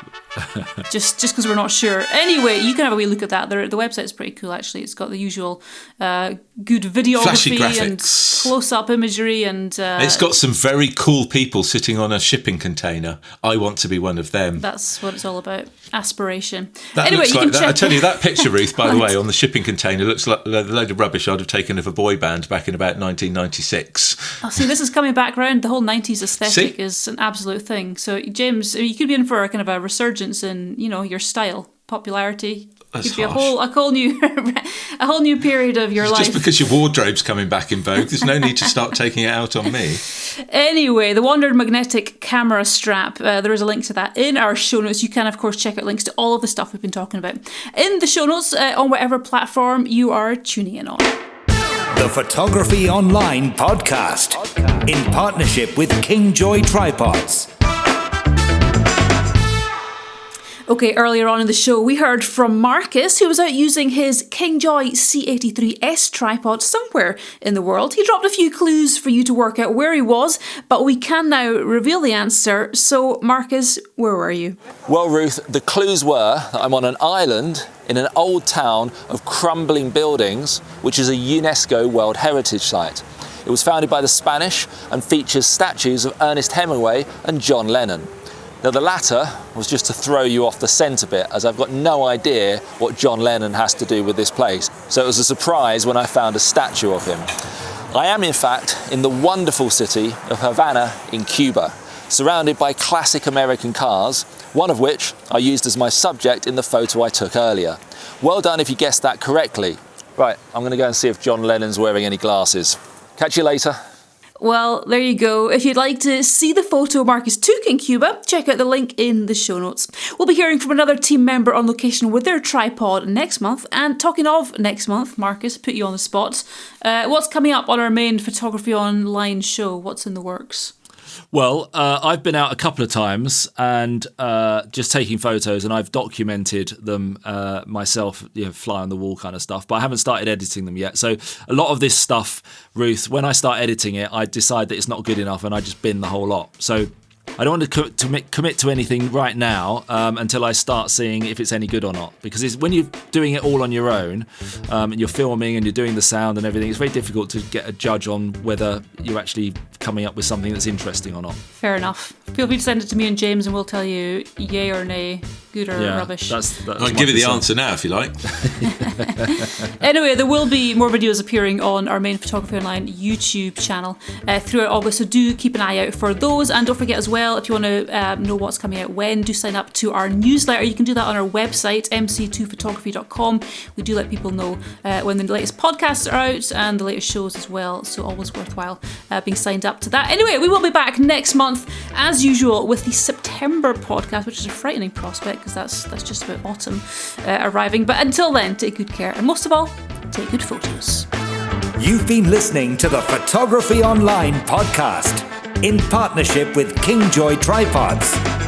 just because we're not sure. Anyway, you can have a wee look at that. The website's pretty cool, actually. It's got the usual good videography and close-up imagery, and it's got some very cool people sitting on a shipping container. I want to be one of them. That's what it's all about. Aspiration. That anyway, looks like that. I tell you, that picture, Ruth, by the way, on the shipping container looks like a load of rubbish I'd have taken of a boy band back in about 1996. Oh, see, this is coming back round. The whole 90s aesthetic is an absolute thing. So, James, you could be in for a kind of a resurgence in, your style, popularity. That's could be a whole new period of your life. Just because your wardrobe's coming back in vogue, there's no need to start taking it out on me. Anyway, the Wandered magnetic camera strap. There is a link to that in our show notes. You can, of course, check out links to all of the stuff we've been talking about in the show notes on whatever platform you are tuning in on. The Photography Online podcast in partnership with King Joy Tripods. Okay, earlier on in the show, we heard from Marcus, who was out using his King Joy C83S tripod somewhere in the world. He dropped a few clues for you to work out where he was, but we can now reveal the answer. So, Marcus, where were you? Well, Ruth, the clues were that I'm on an island in an old town of crumbling buildings, which is a UNESCO World Heritage Site. It was founded by the Spanish and features statues of Ernest Hemingway and John Lennon. Now, the latter was just to throw you off the scent a bit, as I've got no idea what John Lennon has to do with this place. So it was a surprise when I found a statue of him. I am, in fact, in the wonderful city of Havana in Cuba, surrounded by classic American cars, one of which I used as my subject in the photo I took earlier. Well done if you guessed that correctly. Right, I'm going to go and see if John Lennon's wearing any glasses. Catch you later. Well, there you go. If you'd like to see the photo Marcus took in Cuba, check out the link in the show notes. We'll be hearing from another team member on location with their tripod next month. And talking of next month, Marcus, put you on the spot. What's coming up on our main Photography Online show? What's in the works? Well, I've been out a couple of times and just taking photos, and I've documented them myself, fly on the wall kind of stuff, but I haven't started editing them yet. So a lot of this stuff, Ruth, when I start editing it, I decide that it's not good enough and I just bin the whole lot. So I don't want to commit to anything right now until I start seeing if it's any good or not. Because when you're doing it all on your own and you're filming and you're doing the sound and everything, it's very difficult to get a judge on whether you're actually coming up with something that's interesting or not. Fair enough. Feel free to send it to me and James and we'll tell you yay or nay, good or rubbish. That's I'll give you the answer now if you like. Anyway, there will be more videos appearing on our main Photography Online YouTube channel throughout August, so do keep an eye out for those. And don't forget as well, if you want to know what's coming out when, do sign up to our newsletter. You can do that on our website, mc2photography.com. We do let people know when the latest podcasts are out and the latest shows as well, so always worthwhile being signed up to that. Anyway, we will be back next month as usual with the September podcast, which is a frightening prospect because that's just about autumn arriving. But until then, take good care and most of all, take good photos. You've been listening to the Photography Online podcast in partnership with Kingjoy Tripods.